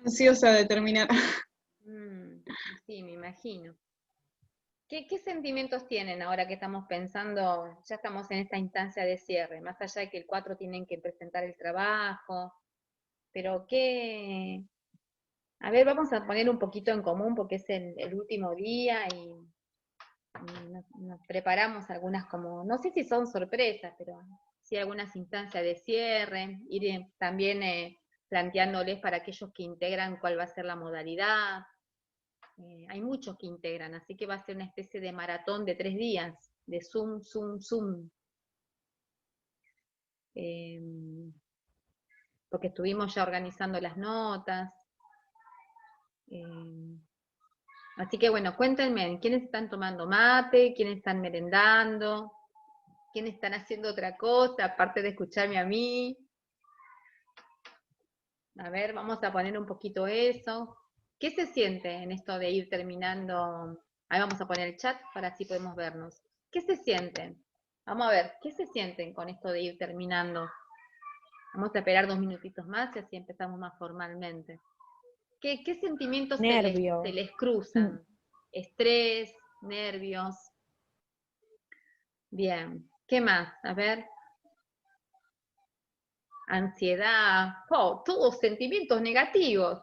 Ansiosa de terminar. Mm, sí, me imagino. ¿Qué sentimientos tienen ahora que estamos pensando, ya estamos en esta instancia de cierre, más allá de que el 4 tienen que presentar el trabajo, pero qué, a ver, vamos a poner un poquito en común porque es el último día y nos preparamos algunas como, no sé si son sorpresas, pero sí algunas instancias de cierre, ir también planteándoles para aquellos que integran cuál va a ser la modalidad. Hay muchos que integran, así que va a ser una especie de maratón de 3 días, de Zoom, Zoom, Zoom. Eh, porque estuvimos ya organizando las notas. Eh, así que bueno, cuéntenme, ¿quiénes están tomando mate? ¿Quiénes están merendando? ¿Quiénes están haciendo otra cosa, aparte de escucharme a mí? A ver, vamos a poner un poquito eso. ¿Qué se siente en esto de ir terminando? Ahí vamos a poner el chat para así podemos vernos. ¿Qué se sienten? Vamos a ver, ¿qué se sienten con esto de ir terminando? Vamos a esperar 2 minutitos más y así empezamos más formalmente. ¿Qué sentimientos se Nervio. les cruzan? Estrés, nervios. Bien. ¿Qué más? A ver. Ansiedad. Oh, todos sentimientos negativos.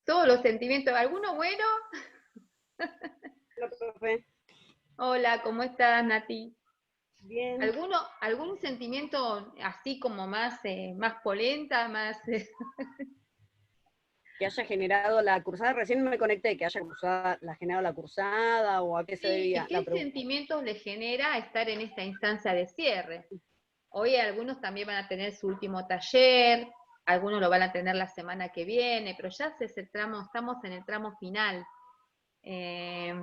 Todos los sentimientos. ¿Alguno bueno? Hola, profe. Hola, ¿cómo estás, Nati? Bien. ¿Algún sentimiento así como más polenta, más... Que haya generado la cursada, recién me conecté, que haya generado la cursada o a qué se Sí, debía la ¿qué pregunta. sentimientos les genera estar en esta instancia de cierre? Hoy algunos también van a tener su último taller, algunos lo van a tener la semana que viene, pero ya estamos en el tramo final. Eh,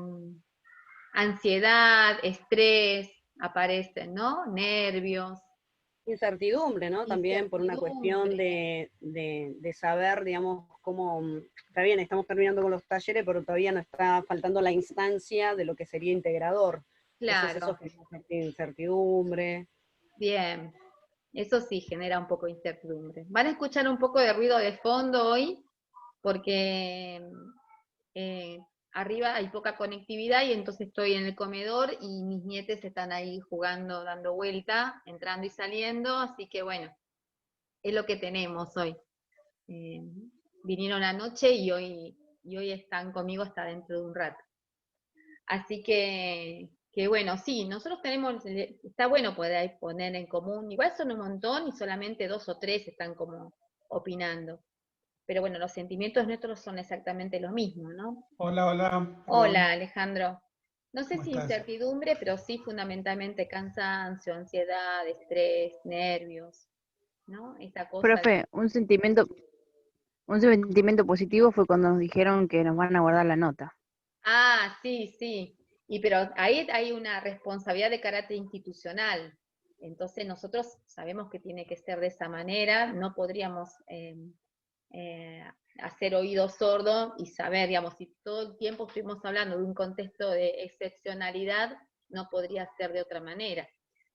ansiedad, estrés, aparecen, ¿no? Nervios, Incertidumbre, ¿no? También por una cuestión incertidumbre, de saber, digamos, cómo, está bien, estamos terminando con los talleres, pero todavía nos está faltando la instancia de lo que sería integrador. Entonces eso claro, genera incertidumbre. bien, eso sí genera un poco de incertidumbre. Van a escuchar un poco de ruido de fondo hoy, porque eh, arriba hay poca conectividad y entonces estoy en el comedor y mis nietes están ahí jugando, dando vuelta, entrando y saliendo, así que bueno, es lo que tenemos hoy. Eh, vinieron anoche y hoy están conmigo hasta dentro de un rato. Así que bueno, sí, nosotros tenemos, está bueno poder poner en común, igual son un montón y solamente 2 o 3 están como opinando. Pero bueno, los sentimientos nuestros son exactamente los mismos, ¿no? Hola, hola, Hola, perdón, Alejandro. No sé ¿cómo si estás? incertidumbre, pero sí fundamentalmente cansancio, ansiedad, estrés, nervios, ¿no? Esta cosa de... Profe, un sentimiento positivo fue cuando nos dijeron que nos van a guardar la nota. Ah, sí, sí. Y pero ahí hay una responsabilidad de carácter institucional. Entonces nosotros sabemos que tiene que ser de esa manera, no podríamos eh, hacer oído sordo y saber, digamos, si todo el tiempo estuvimos hablando de un contexto de excepcionalidad, no podría ser de otra manera.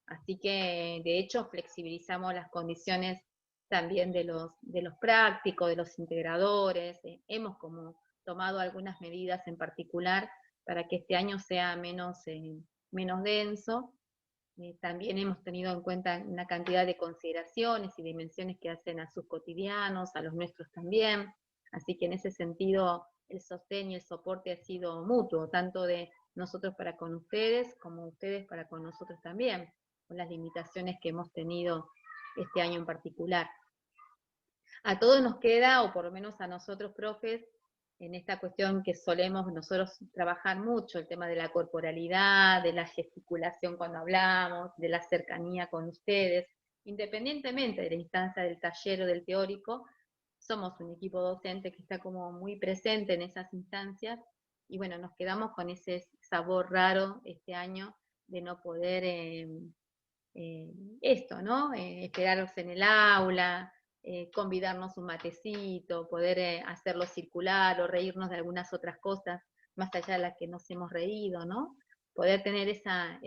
Así que, de hecho, flexibilizamos las condiciones también de los prácticos, de los integradores, hemos como tomado algunas medidas en particular para que este año sea menos denso. También hemos tenido en cuenta una cantidad de consideraciones y dimensiones que hacen a sus cotidianos, a los nuestros también. Así que en ese sentido el sostén y el soporte ha sido mutuo, tanto de nosotros para con ustedes como ustedes para con nosotros también, con las limitaciones que hemos tenido este año en particular. A todos nos queda, o por lo menos a nosotros, profes, en esta cuestión que solemos nosotros trabajar mucho, el tema de la corporalidad, de la gesticulación cuando hablamos, de la cercanía con ustedes, independientemente de la instancia del taller o del teórico, somos un equipo docente que está como muy presente en esas instancias, y bueno, nos quedamos con ese sabor raro este año de no poder esto, ¿no? Esperaros en el aula, convidarnos un matecito, poder hacerlo circular o reírnos de algunas otras cosas, más allá de las que nos hemos reído, ¿no? Poder tener esa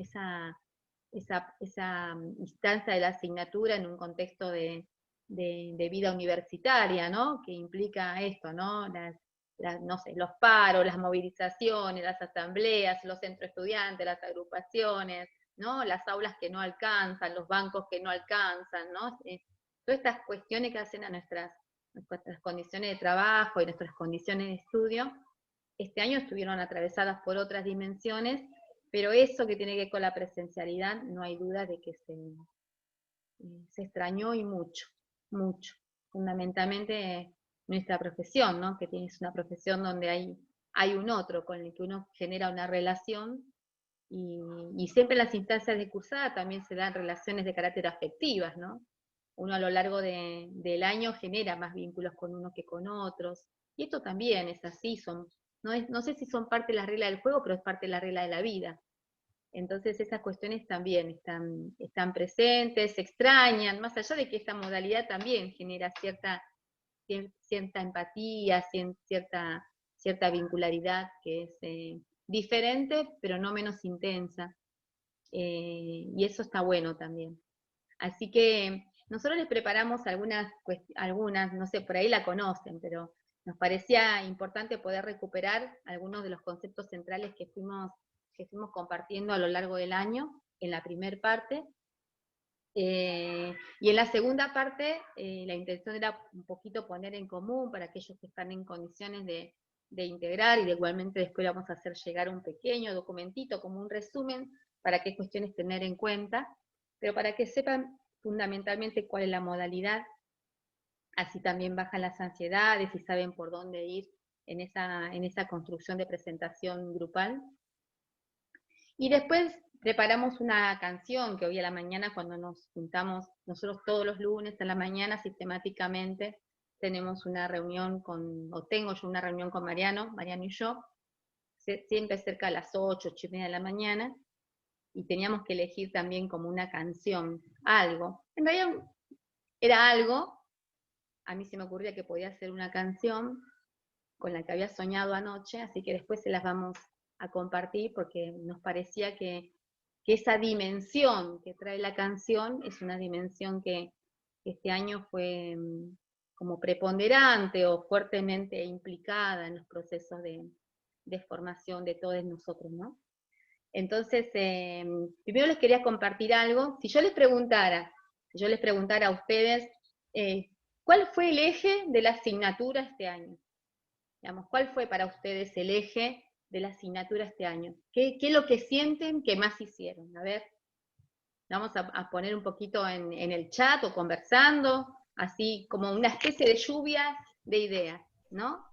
instancia de la asignatura en un contexto de de vida universitaria, ¿no? Que implica esto, ¿no? No sé, los paros, las movilizaciones, las asambleas, los centros estudiantes, las agrupaciones, ¿no? Las aulas que no alcanzan, los bancos que no alcanzan, ¿no? Todas estas cuestiones que hacen a nuestras condiciones de trabajo y nuestras condiciones de estudio, este año estuvieron atravesadas por otras dimensiones, pero eso que tiene que ver con la presencialidad, no hay duda de que se extrañó y mucho, mucho. Fundamentalmente nuestra profesión, ¿no? Que es una profesión donde hay un otro con el que uno genera una relación, y siempre en las instancias de cursada también se dan relaciones de carácter afectivas, ¿no? Uno a lo largo del año genera más vínculos con unos que con otros, y esto también es así, no sé si son parte de la regla del juego, pero es parte de la regla de la vida. Entonces esas cuestiones también están presentes, se extrañan, más allá de que esta modalidad también genera cierta empatía, cierta vincularidad que es diferente, pero no menos intensa. Y eso está bueno también. Así que nosotros les preparamos algunas, no sé, por ahí la conocen, pero nos parecía importante poder recuperar algunos de los conceptos centrales que fuimos compartiendo a lo largo del año, en la primera parte. Y en la segunda parte, la intención era un poquito poner en común para aquellos que están en condiciones de integrar, y igualmente después vamos a hacer llegar un pequeño documentito como un resumen para qué cuestiones tener en cuenta, pero para que sepan fundamentalmente cuál es la modalidad, así también bajan las ansiedades y saben por dónde ir en esa construcción de presentación grupal. Y después preparamos una canción que hoy a la mañana, cuando nos juntamos, nosotros todos los lunes a la mañana sistemáticamente tenemos una reunión tengo yo una reunión con Mariano y yo, siempre cerca de las 8, 8:30 de la mañana, y teníamos que elegir también como una canción, algo. En realidad era algo, a mí se me ocurría que podía ser una canción con la que había soñado anoche, así que después se las vamos a compartir porque nos parecía que esa dimensión que trae la canción es una dimensión que este año fue como preponderante o fuertemente implicada en los procesos de formación de todos nosotros, ¿no? Entonces, primero les quería compartir algo. Si yo les preguntara a ustedes, ¿cuál fue el eje de la asignatura este año? Digamos, ¿cuál fue para ustedes el eje de la asignatura este año? ¿Qué es lo que sienten que más hicieron? A ver, vamos a poner un poquito en el chat o conversando, así como una especie de lluvia de ideas, ¿no?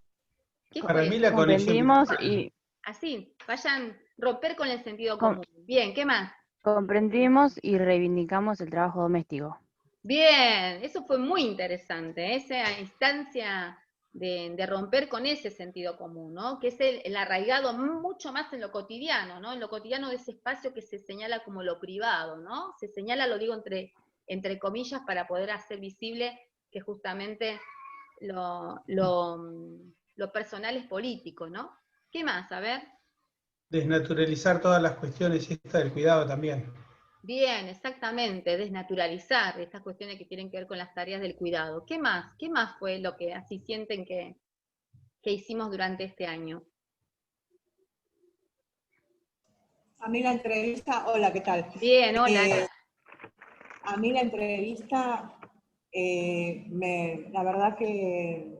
¿Qué Para fue mí eso? la conexión Comprendimos virtual. y Así, vayan romper con el sentido común. Bien, ¿qué más? comprendimos y reivindicamos el trabajo doméstico. Bien, eso fue muy interesante, esa instancia de romper con ese sentido común, ¿no? Que es el arraigado mucho más en lo cotidiano, ¿no? En lo cotidiano de ese espacio que se señala como lo privado, ¿no? Se señala, lo digo entre comillas, para poder hacer visible que justamente lo personal es político, ¿no? ¿Qué más? A ver. Desnaturalizar todas las cuestiones y esta del cuidado también. Bien, exactamente, desnaturalizar estas cuestiones que tienen que ver con las tareas del cuidado. ¿Qué más? ¿Qué más fue lo que así sienten que hicimos durante este año? A mí la entrevista, hola, ¿qué tal? Bien, hola. A mí la entrevista, la verdad que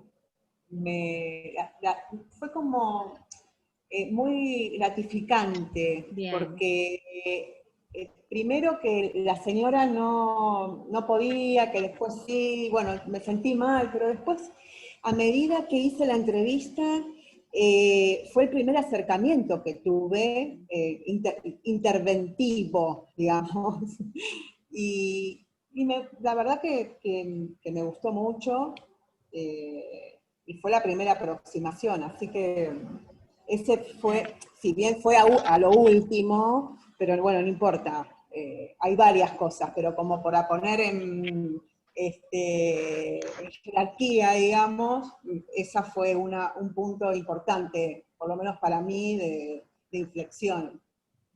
fue como muy gratificante, Bien. porque primero que la señora no podía, que después sí, bueno, me sentí mal, pero después, a medida que hice la entrevista, fue el primer acercamiento que tuve, interventivo, digamos, y la verdad que me gustó mucho, y fue la primera aproximación, así que ese fue, si bien fue a lo último, pero bueno, no importa, hay varias cosas, pero como para poner en jerarquía, digamos, esa fue un punto importante, por lo menos para mí, de inflexión.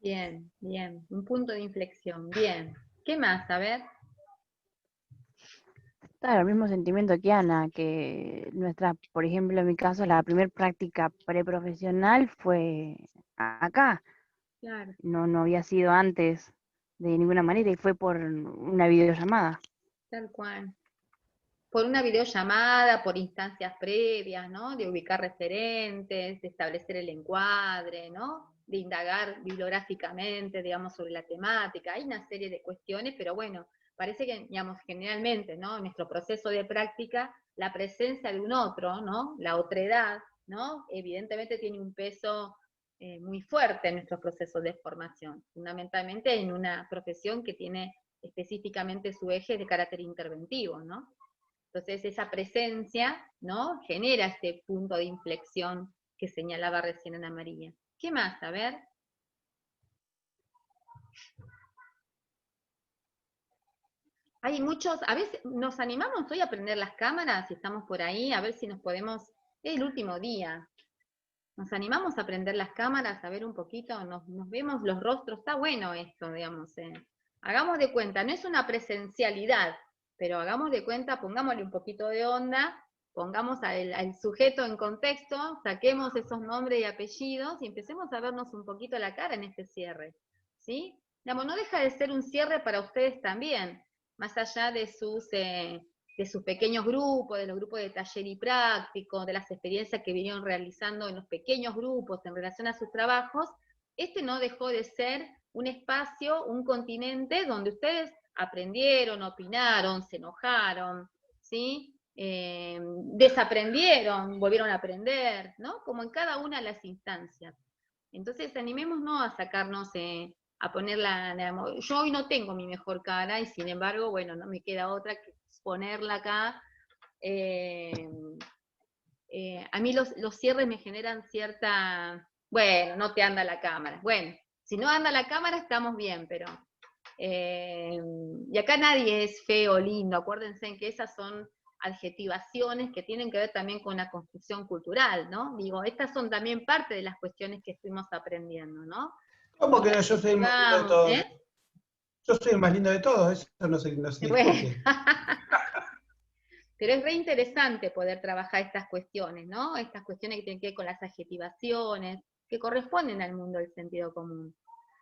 Bien, bien, un punto de inflexión, bien. ¿Qué más? A ver. Claro, el mismo sentimiento que Ana, que nuestra, por ejemplo, en mi caso, la primera práctica preprofesional fue acá. Claro. No había sido antes de ninguna manera y fue por una videollamada. Tal cual. Por una videollamada, por instancias previas, ¿no? De ubicar referentes, de establecer el encuadre, ¿no? De indagar bibliográficamente, digamos, sobre la temática. Hay una serie de cuestiones, pero bueno, parece que, digamos, generalmente, ¿no? En nuestro proceso de práctica, la presencia de un otro, ¿no? La otredad, ¿no? Evidentemente tiene un peso muy fuerte en nuestros procesos de formación, fundamentalmente en una profesión que tiene específicamente su eje de carácter interventivo, ¿no? Entonces esa presencia, ¿no? Genera este punto de inflexión que señalaba recién Ana María. ¿Qué más? A ver. Hay muchos, a veces nos animamos hoy a prender las cámaras, si estamos por ahí, a ver si nos podemos, es el último día, nos animamos a prender las cámaras, a ver un poquito, nos vemos los rostros, está bueno esto, digamos. Hagamos de cuenta, no es una presencialidad, pero hagamos de cuenta, pongámosle un poquito de onda, pongamos al sujeto en contexto, saquemos esos nombres y apellidos y empecemos a vernos un poquito la cara en este cierre, ¿sí? Digamos, no deja de ser un cierre para ustedes también, más allá de sus pequeños grupos, de los grupos de taller y práctico, de las experiencias que vinieron realizando en los pequeños grupos en relación a sus trabajos, este no dejó de ser un espacio, un continente donde ustedes aprendieron, opinaron, se enojaron, ¿sí? Desaprendieron, volvieron a aprender, ¿no? Como en cada una de las instancias. Entonces animémonos a sacarnos, a ponerla, yo hoy no tengo mi mejor cara y sin embargo, bueno, no me queda otra que ponerla acá. A mí los cierres me generan cierta, bueno, no te anda la cámara. Bueno, si no anda la cámara estamos bien, pero... y acá nadie es feo o lindo, acuérdense en que esas son adjetivaciones que tienen que ver también con la construcción cultural, ¿no? Digo, estas son también parte de las cuestiones que estuvimos aprendiendo, ¿no? ¿Cómo que no? Yo soy el más lindo de todos. Yo soy el más lindo de todos, eso no se discute. Bueno. Pero es re interesante poder trabajar estas cuestiones, ¿no? Estas cuestiones que tienen que ver con las adjetivaciones, que corresponden al mundo del sentido común.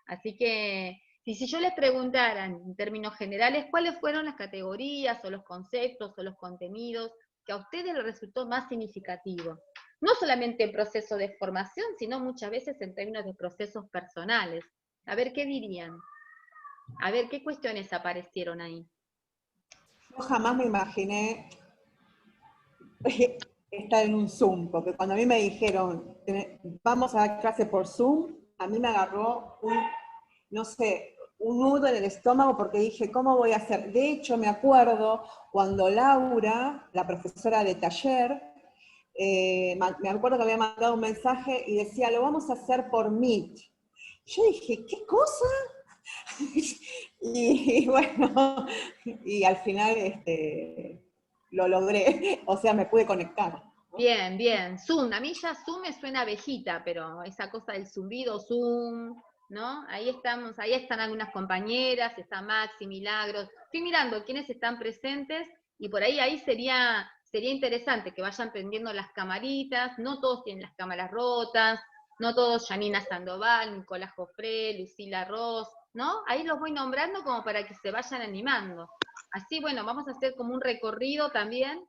Así que, si yo les preguntara en términos generales, ¿cuáles fueron las categorías, o los conceptos, o los contenidos que a ustedes les resultó más significativo? No solamente en proceso de formación, sino muchas veces en términos de procesos personales. A ver, ¿qué dirían? A ver, ¿qué cuestiones aparecieron ahí? Yo jamás me imaginé estar en un Zoom, porque cuando a mí me dijeron, vamos a dar clase por Zoom, a mí me agarró no sé, un nudo en el estómago porque dije, ¿cómo voy a hacer? De hecho, me acuerdo cuando Laura, la profesora de taller, me acuerdo que había mandado un mensaje y decía, lo vamos a hacer por Meet. Yo dije, ¿qué cosa? Y bueno, y al final lo logré, o sea, me pude conectar. Bien, bien. Zoom, a mí ya Zoom me suena abejita, pero esa cosa del zumbido, Zoom, ¿no? Ahí estamos, ahí están algunas compañeras, está Maxi, Milagros. Estoy mirando quiénes están presentes y por ahí sería interesante que vayan prendiendo las camaritas, no todos tienen las cámaras rotas, no todos Janina Sandoval, Nicolás Jofré, Lucila Ross, ¿no? Ahí los voy nombrando como para que se vayan animando. Así, bueno, vamos a hacer como un recorrido también.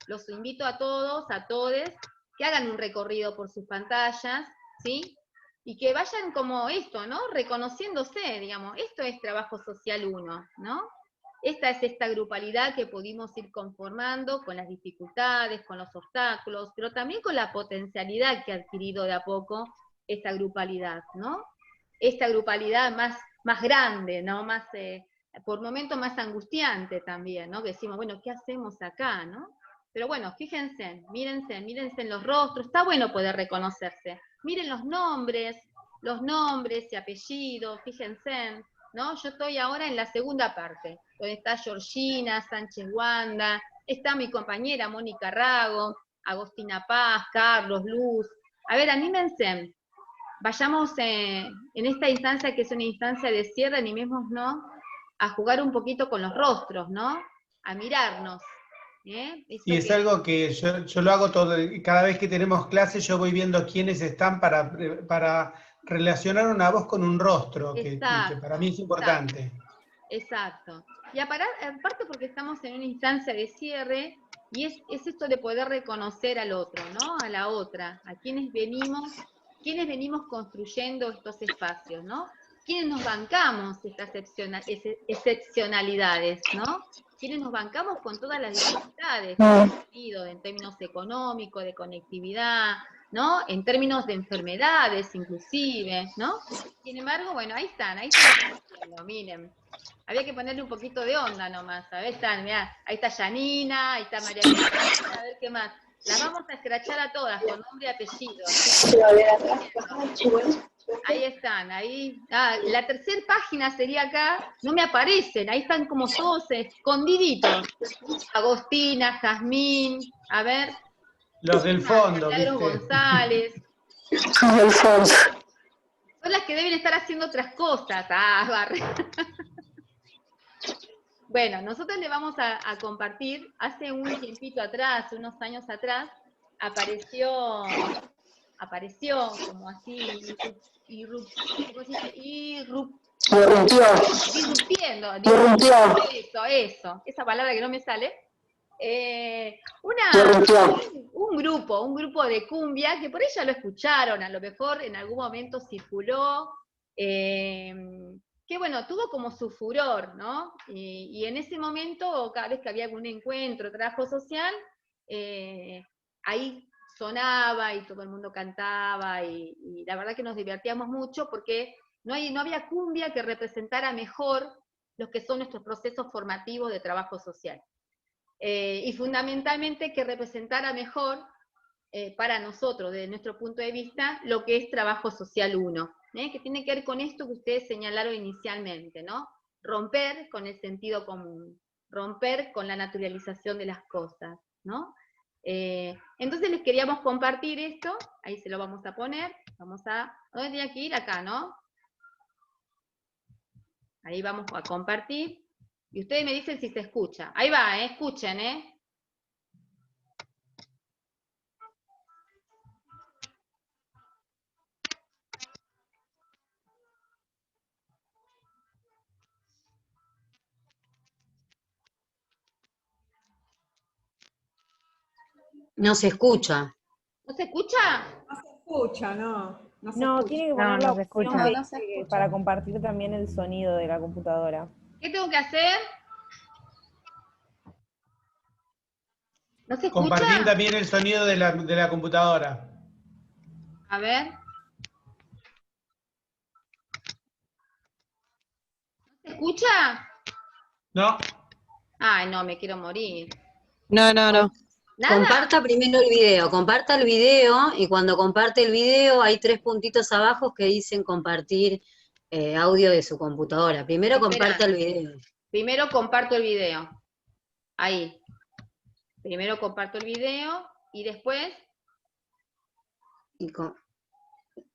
Los invito a todos, a todes, que hagan un recorrido por sus pantallas, ¿sí? Y que vayan como esto, ¿no? Reconociéndose, digamos, esto es trabajo social 1, ¿no? Esta es esta grupalidad que pudimos ir conformando con las dificultades, con los obstáculos, pero también con la potencialidad que ha adquirido de a poco esta grupalidad, ¿no? Esta grupalidad más grande, ¿no? Más, por momentos más angustiante también, ¿no? Que decimos, bueno, ¿qué hacemos acá, no? Pero bueno, fíjense, mírense en los rostros, está bueno poder reconocerse. Miren los nombres y apellidos, fíjense, ¿no? Yo estoy ahora en la segunda parte, donde está Georgina, Sánchez Wanda, está mi compañera Mónica Rago, Agostina Paz, Carlos, Luz. A ver, anímense, vayamos en esta instancia que es una instancia de cierre, animémonos, ¿no? A jugar un poquito con los rostros, ¿no? A mirarnos. Y es algo que yo lo hago todo, cada vez que tenemos clases yo voy viendo quiénes están para relacionar una voz con un rostro, que para mí es importante. Exacto. Y aparte porque estamos en una instancia de cierre, y es esto de poder reconocer al otro, ¿no? A la otra, a quienes venimos construyendo estos espacios, ¿no? Quienes nos bancamos estas excepcionalidades, ¿no? Quienes nos bancamos con todas las dificultades, en términos económicos, de conectividad, ¿no? En términos de enfermedades, inclusive, ¿no? Sin embargo, bueno, ahí están, miren. Había que ponerle un poquito de onda nomás, a ver, mirá, ahí está Janina, ahí está María Cristina, a ver qué más. Las vamos a escrachar a todas, con nombre y apellido. Ahí están, ahí. La tercera página sería acá, no me aparecen, ahí están como todos escondiditos. Agostina, Jazmín, a ver. Los del fondo, Milagros González. Los del fondo. Son las que deben estar haciendo otras cosas. Bueno, nosotros le vamos a compartir, hace un tiempito atrás, unos años atrás, apareció como así, irrumpiendo, esa palabra que no me sale, un grupo de cumbia, que por ahí ya lo escucharon, a lo mejor en algún momento circuló, que bueno, tuvo como su furor, ¿no? Y en ese momento, cada vez que había algún encuentro, trabajo social, ahí sonaba y todo el mundo cantaba, y la verdad que nos divertíamos mucho porque no había cumbia que representara mejor los que son nuestros procesos formativos de trabajo social. Y fundamentalmente que representara mejor para nosotros, desde nuestro punto de vista, lo que es trabajo social 1, que tiene que ver con esto que ustedes señalaron inicialmente, ¿no? Romper con el sentido común, romper con la naturalización de las cosas, ¿no? Entonces les queríamos compartir esto, ahí se lo vamos a poner, ¿dónde tenía que ir? Acá, ¿no? Ahí vamos a compartir, y ustedes me dicen si se escucha. Ahí va, escuchen, No se escucha. ¿No se escucha? No se escucha, no. No, tiene que poner la opción no se escucha. para compartir también el sonido de la computadora. ¿Qué tengo que hacer? ¿No se escucha? Compartir también el sonido de la computadora. A ver. ¿No se escucha? No. Ay, no, me quiero morir. No. ¿Nada? Comparta primero el video, comparta el video, y cuando comparte el video hay 3 puntitos abajo que dicen compartir audio de su computadora. Primero comparta el video. Primero comparto el video. Ahí. Primero comparto el video y después...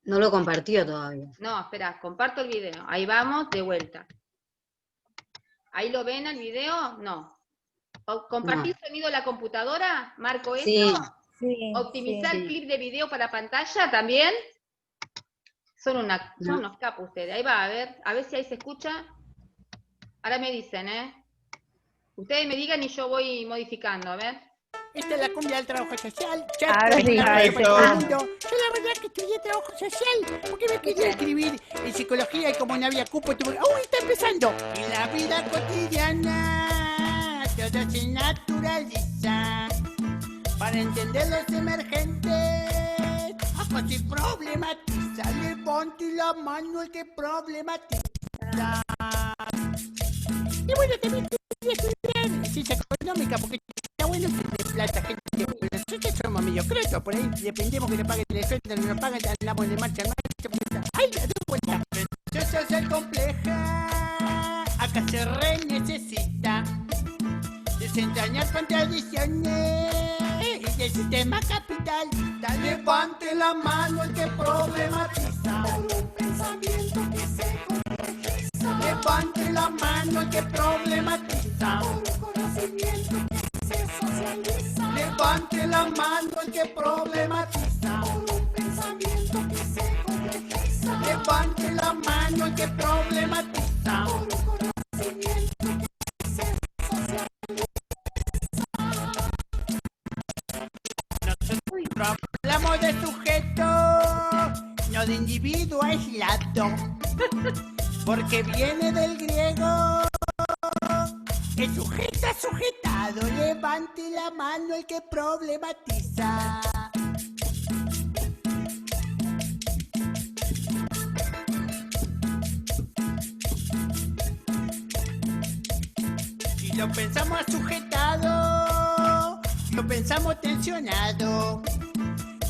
No lo compartió todavía. No, espera, comparto el video. Ahí vamos, de vuelta. ¿Ahí lo ven el video? No. ¿Compartir sonido de la computadora? ¿Marco eso? Sí. Sí, ¿Optimizar sí. clip de video para pantalla también? Son unos capos ustedes. Ahí va, a ver si ahí se escucha. Ahora me dicen, Ustedes me digan y yo voy modificando, a ver. Esta es la cumbia del trabajo social. Ahora sí, Yo la perfecto. verdad que estudié trabajo social porque me quería escribir en psicología y como no había cupo tuve... ¡Uy, está empezando! En la vida cotidiana todo se naturaliza para entender los emergentes. Ajo si problematiza, levante la mano el que problematiza. Y bueno, también quería estudiar ciencia económica porque está bueno que de plata gente. Pero nosotros somos medio crotos, por ahí dependemos que nos paguen el sueldo, no nos pagan, andamos de marcha en marcha. ¡Ay, la doy vuelta! Yo soy compleja, acá se necesita desentrañar contradicciones y el sistema capital. Levante la mano el que problematiza por un pensamiento que se complejiza. Levante la mano el que problematiza por un conocimiento que se socializa. socializa. Levante la mano el que problematiza. Por un pensamiento que se complejiza. Levante la mano el que problematiza. Por un conocimiento que se socializa. Nosotros hablamos de sujeto, no de individuo aislado, porque viene del griego. El sujeto es sujetado, levante la mano el que problematiza. Si lo pensamos sujetado, lo pensamos tensionado,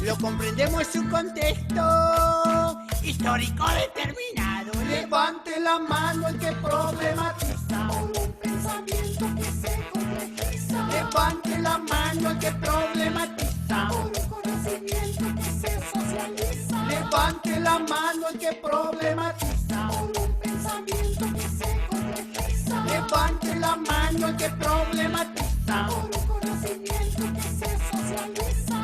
lo comprendemos en su contexto histórico determinado. Levante la mano el que problematiza. Por un pensamiento que se complejiza. Levante la mano el que problematiza. Por un conocimiento que se socializa. Levante la mano el que problematiza. Por un pensamiento que se complejiza. Levante la mano el que problematiza. Por un conocimiento que se socializa.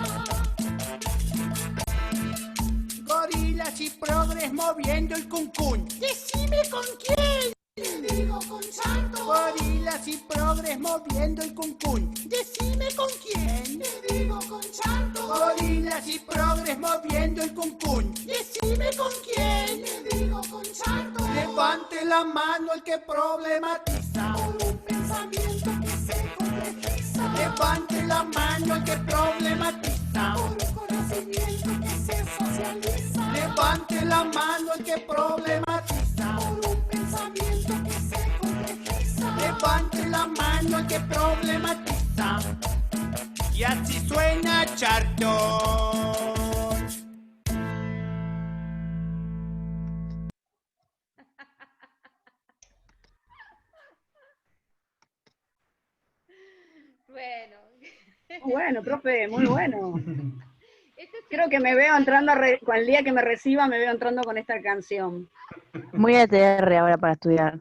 Gorilas y progres moviendo el cuncún. Decime con quién. Te digo con Charto. Gorilas y progres moviendo el cuncún. Decime con quién. Te digo con Charto. Gorilas y progres moviendo el cuncún. Decime con quién. Te digo con Charto. Levante la mano el que problematiza. Por un pensamiento que se complejiza. Levante la mano el que problematiza. Por un conocimiento que se socializa. Levante la mano el que problematiza. Por un pensamiento que se complejiza. Levante la mano el que problematiza. Y así suena Chartón. Bueno. Bueno, profe, muy bueno. Creo que me veo entrando, con el día que me reciba, me veo entrando con esta canción. Muy ATR ahora para estudiar.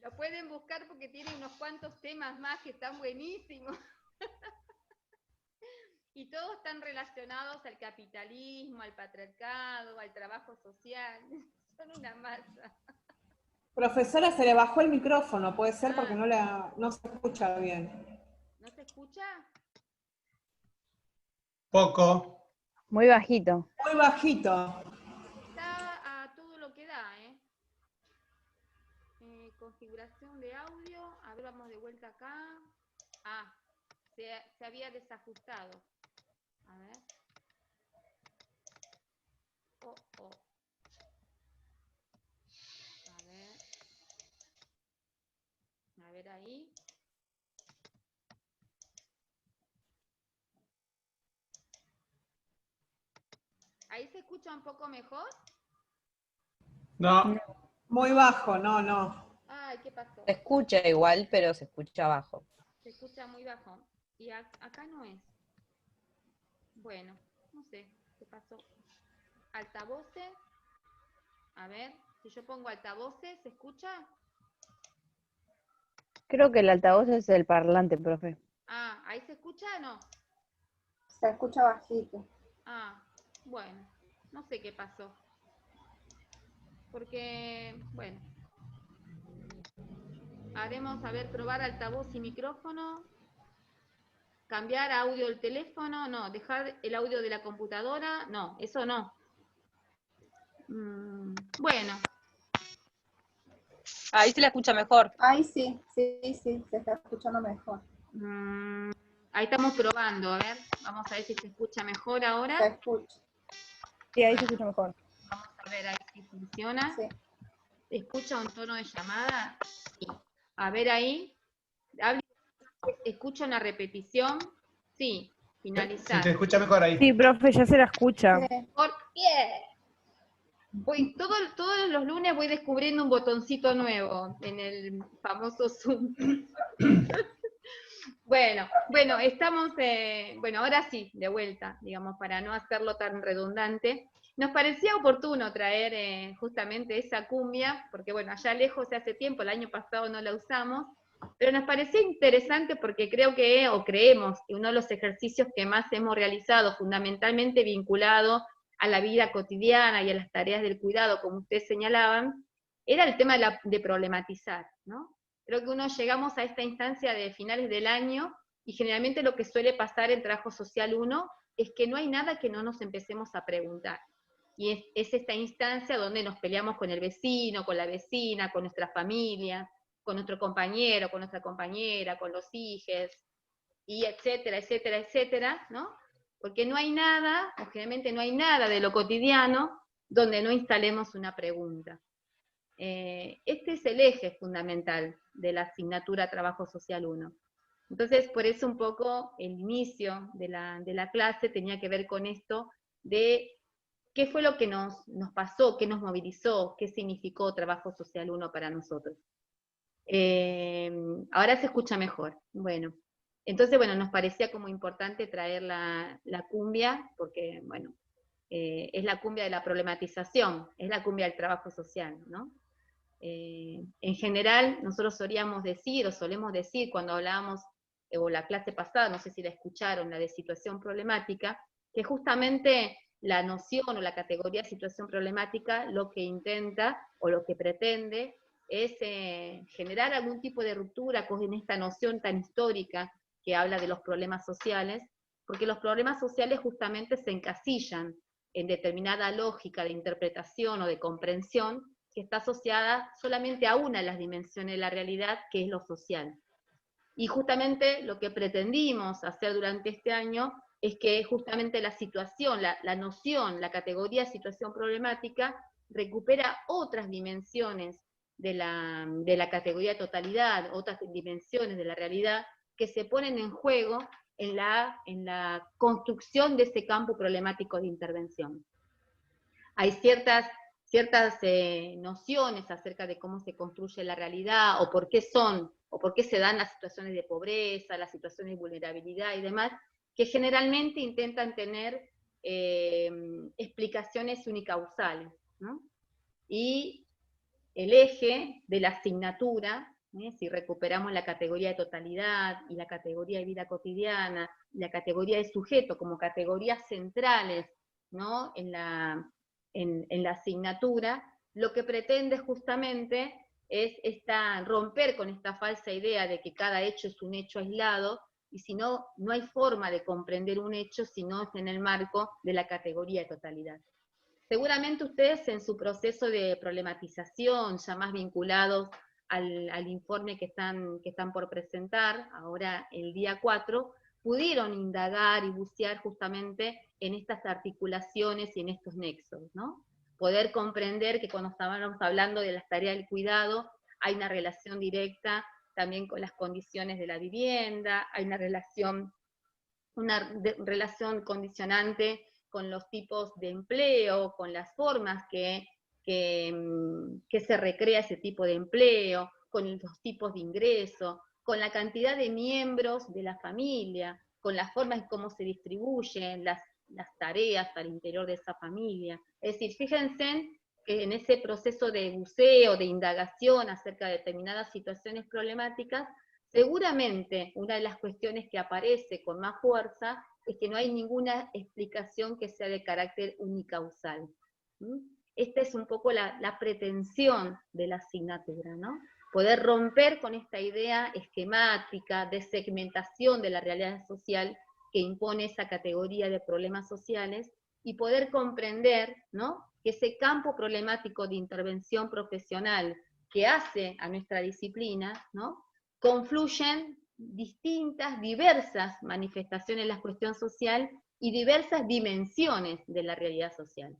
Lo pueden buscar porque tiene unos cuantos temas más que están buenísimos. Y todos están relacionados al capitalismo, al patriarcado, al trabajo social. Son una masa. Profesora, se le bajó el micrófono, puede ser porque no se escucha bien. ¿No se escucha? Poco. Muy bajito. Muy bajito. Está a todo lo que da, ¿eh? Configuración de audio. A ver, vamos de vuelta acá. Ah, se había desajustado. A ver. Oh. A ver ahí. ¿Ahí se escucha un poco mejor? No. Muy bajo, no. Ay, ¿qué pasó? Se escucha igual, pero se escucha bajo. Se escucha muy bajo. Y acá no es. Bueno, no sé qué pasó. Altavoces. A ver, si yo pongo altavoces, ¿se escucha? Creo que el altavoz es el parlante, profe. Ah, ¿ahí se escucha o no? Se escucha bajito. Ah, bueno, no sé qué pasó. Porque, bueno. Haremos, a ver, probar altavoz y micrófono. Cambiar audio del teléfono, no. Dejar el audio de la computadora, no. Eso no. Bueno. Ahí se la escucha mejor. Ahí sí, se está escuchando mejor. Ahí estamos probando, a ver. Vamos a ver si se escucha mejor ahora. Se escucha. Sí, ahí se escucha mejor. Vamos a ver ahí si funciona. Sí. ¿Escucha un tono de llamada? Sí. A ver ahí. ¿Escucha una repetición? Sí. Finalizar. Se te escucha mejor ahí. Sí, profe, ya se la escucha. ¿Por qué? Todos los lunes voy descubriendo un botoncito nuevo en el famoso Zoom. Bueno, estamos, ahora sí, de vuelta, digamos, para no hacerlo tan redundante. Nos parecía oportuno traer justamente esa cumbia, porque bueno, allá lejos hace tiempo, el año pasado no la usamos, Pero nos pareció interesante porque creo que, o creemos, que uno de los ejercicios que más hemos realizado, fundamentalmente vinculado a la vida cotidiana y a las tareas del cuidado, como ustedes señalaban, era el tema de problematizar, ¿no? Creo que llegamos a esta instancia de finales del año, y generalmente lo que suele pasar en Trabajo Social 1 es que no hay nada que no nos empecemos a preguntar. Y es esta instancia donde nos peleamos con el vecino, con la vecina, con nuestra familia, con nuestro compañero, con nuestra compañera, con los hijos, y etcétera, etcétera, etcétera, ¿no? Porque no hay nada, o generalmente no hay nada de lo cotidiano donde no instalemos una pregunta. Este es el eje fundamental de la asignatura Trabajo Social 1. Entonces, por eso un poco el inicio de la clase tenía que ver con esto de qué fue lo que nos pasó, qué nos movilizó, qué significó Trabajo Social 1 para nosotros. Ahora se escucha mejor. Bueno, entonces, bueno, nos parecía como importante traer la cumbia, porque, bueno, es la cumbia de la problematización, es la cumbia del trabajo social, ¿no? En general, nosotros solemos decir, cuando hablábamos, o la clase pasada, no sé si la escucharon, la de situación problemática, que justamente la noción o la categoría de situación problemática lo que intenta, o lo que pretende, es generar algún tipo de ruptura con esta noción tan histórica que habla de los problemas sociales, porque los problemas sociales justamente se encasillan en determinada lógica de interpretación o de comprensión que está asociada solamente a una de las dimensiones de la realidad, que es lo social. Y justamente lo que pretendimos hacer durante este año es que justamente la situación, la noción, la categoría de situación problemática recupera otras dimensiones de la categoría de totalidad, otras dimensiones de la realidad que se ponen en juego en la construcción de ese campo problemático de intervención. Hay ciertas nociones acerca de cómo se construye la realidad, o por qué se dan las situaciones de pobreza, las situaciones de vulnerabilidad y demás, que generalmente intentan tener explicaciones unicausales, ¿no? Y el eje de la asignatura, si recuperamos la categoría de totalidad y la categoría de vida cotidiana, y la categoría de sujeto como categorías centrales, ¿no?, en la asignatura, lo que pretende justamente es romper con esta falsa idea de que cada hecho es un hecho aislado, y si no, no hay forma de comprender un hecho si no es en el marco de la categoría de totalidad. Seguramente ustedes en su proceso de problematización, ya más vinculados al informe que están por presentar, ahora el día 4, pudieron indagar y bucear justamente en estas articulaciones y en estos nexos, ¿no? Poder comprender que cuando estábamos hablando de las tareas del cuidado, hay una relación directa también con las condiciones de la vivienda, hay una relación condicionante con los tipos de empleo, con las formas que se recrea ese tipo de empleo, con los tipos de ingreso, con la cantidad de miembros de la familia, con las formas en cómo se distribuyen las tareas al interior de esa familia. Es decir, fíjense que en ese proceso de buceo, de indagación acerca de determinadas situaciones problemáticas, seguramente una de las cuestiones que aparece con más fuerza es que no hay ninguna explicación que sea de carácter unicausal. Esta es un poco la pretensión de la asignatura, ¿no? Poder romper con esta idea esquemática de segmentación de la realidad social que impone esa categoría de problemas sociales, y poder comprender, ¿no?, que ese campo problemático de intervención profesional que hace a nuestra disciplina, ¿no?, confluyen diversas manifestaciones de la cuestión social y diversas dimensiones de la realidad social.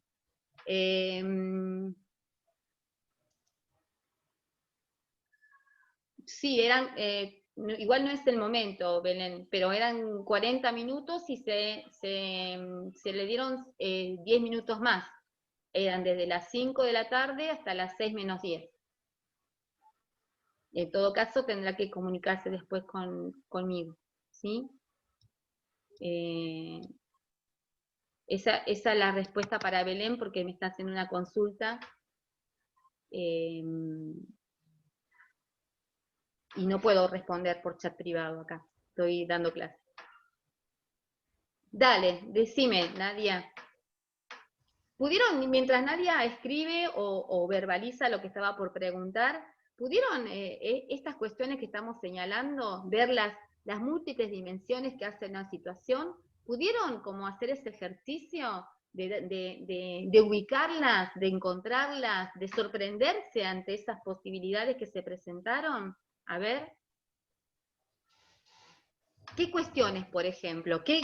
Sí, igual no es el momento, Belén, pero eran 40 minutos y se le dieron 10 minutos más. Eran desde las 5 de la tarde hasta las 6 menos 10. En todo caso, tendrá que comunicarse después conmigo, ¿sí? Esa es la respuesta para Belén, porque me está haciendo una consulta. Y no puedo responder por chat privado acá, estoy dando clase. Dale, decime, Nadia. ¿Pudieron, mientras Nadia escribe o verbaliza lo que estaba por preguntar, pudieron estas cuestiones que estamos señalando, ver las múltiples dimensiones que hace una situación? ¿Pudieron como hacer ese ejercicio de ubicarlas, de encontrarlas, de sorprenderse ante esas posibilidades que se presentaron? A ver. ¿Qué cuestiones, por ejemplo? ¿Qué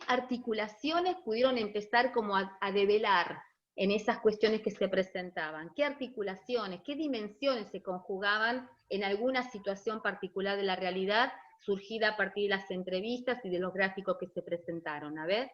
articulaciones pudieron empezar como a develar en esas cuestiones que se presentaban? ¿Qué articulaciones, qué dimensiones se conjugaban en alguna situación particular de la realidad surgida a partir de las entrevistas y de los gráficos que se presentaron? A ver.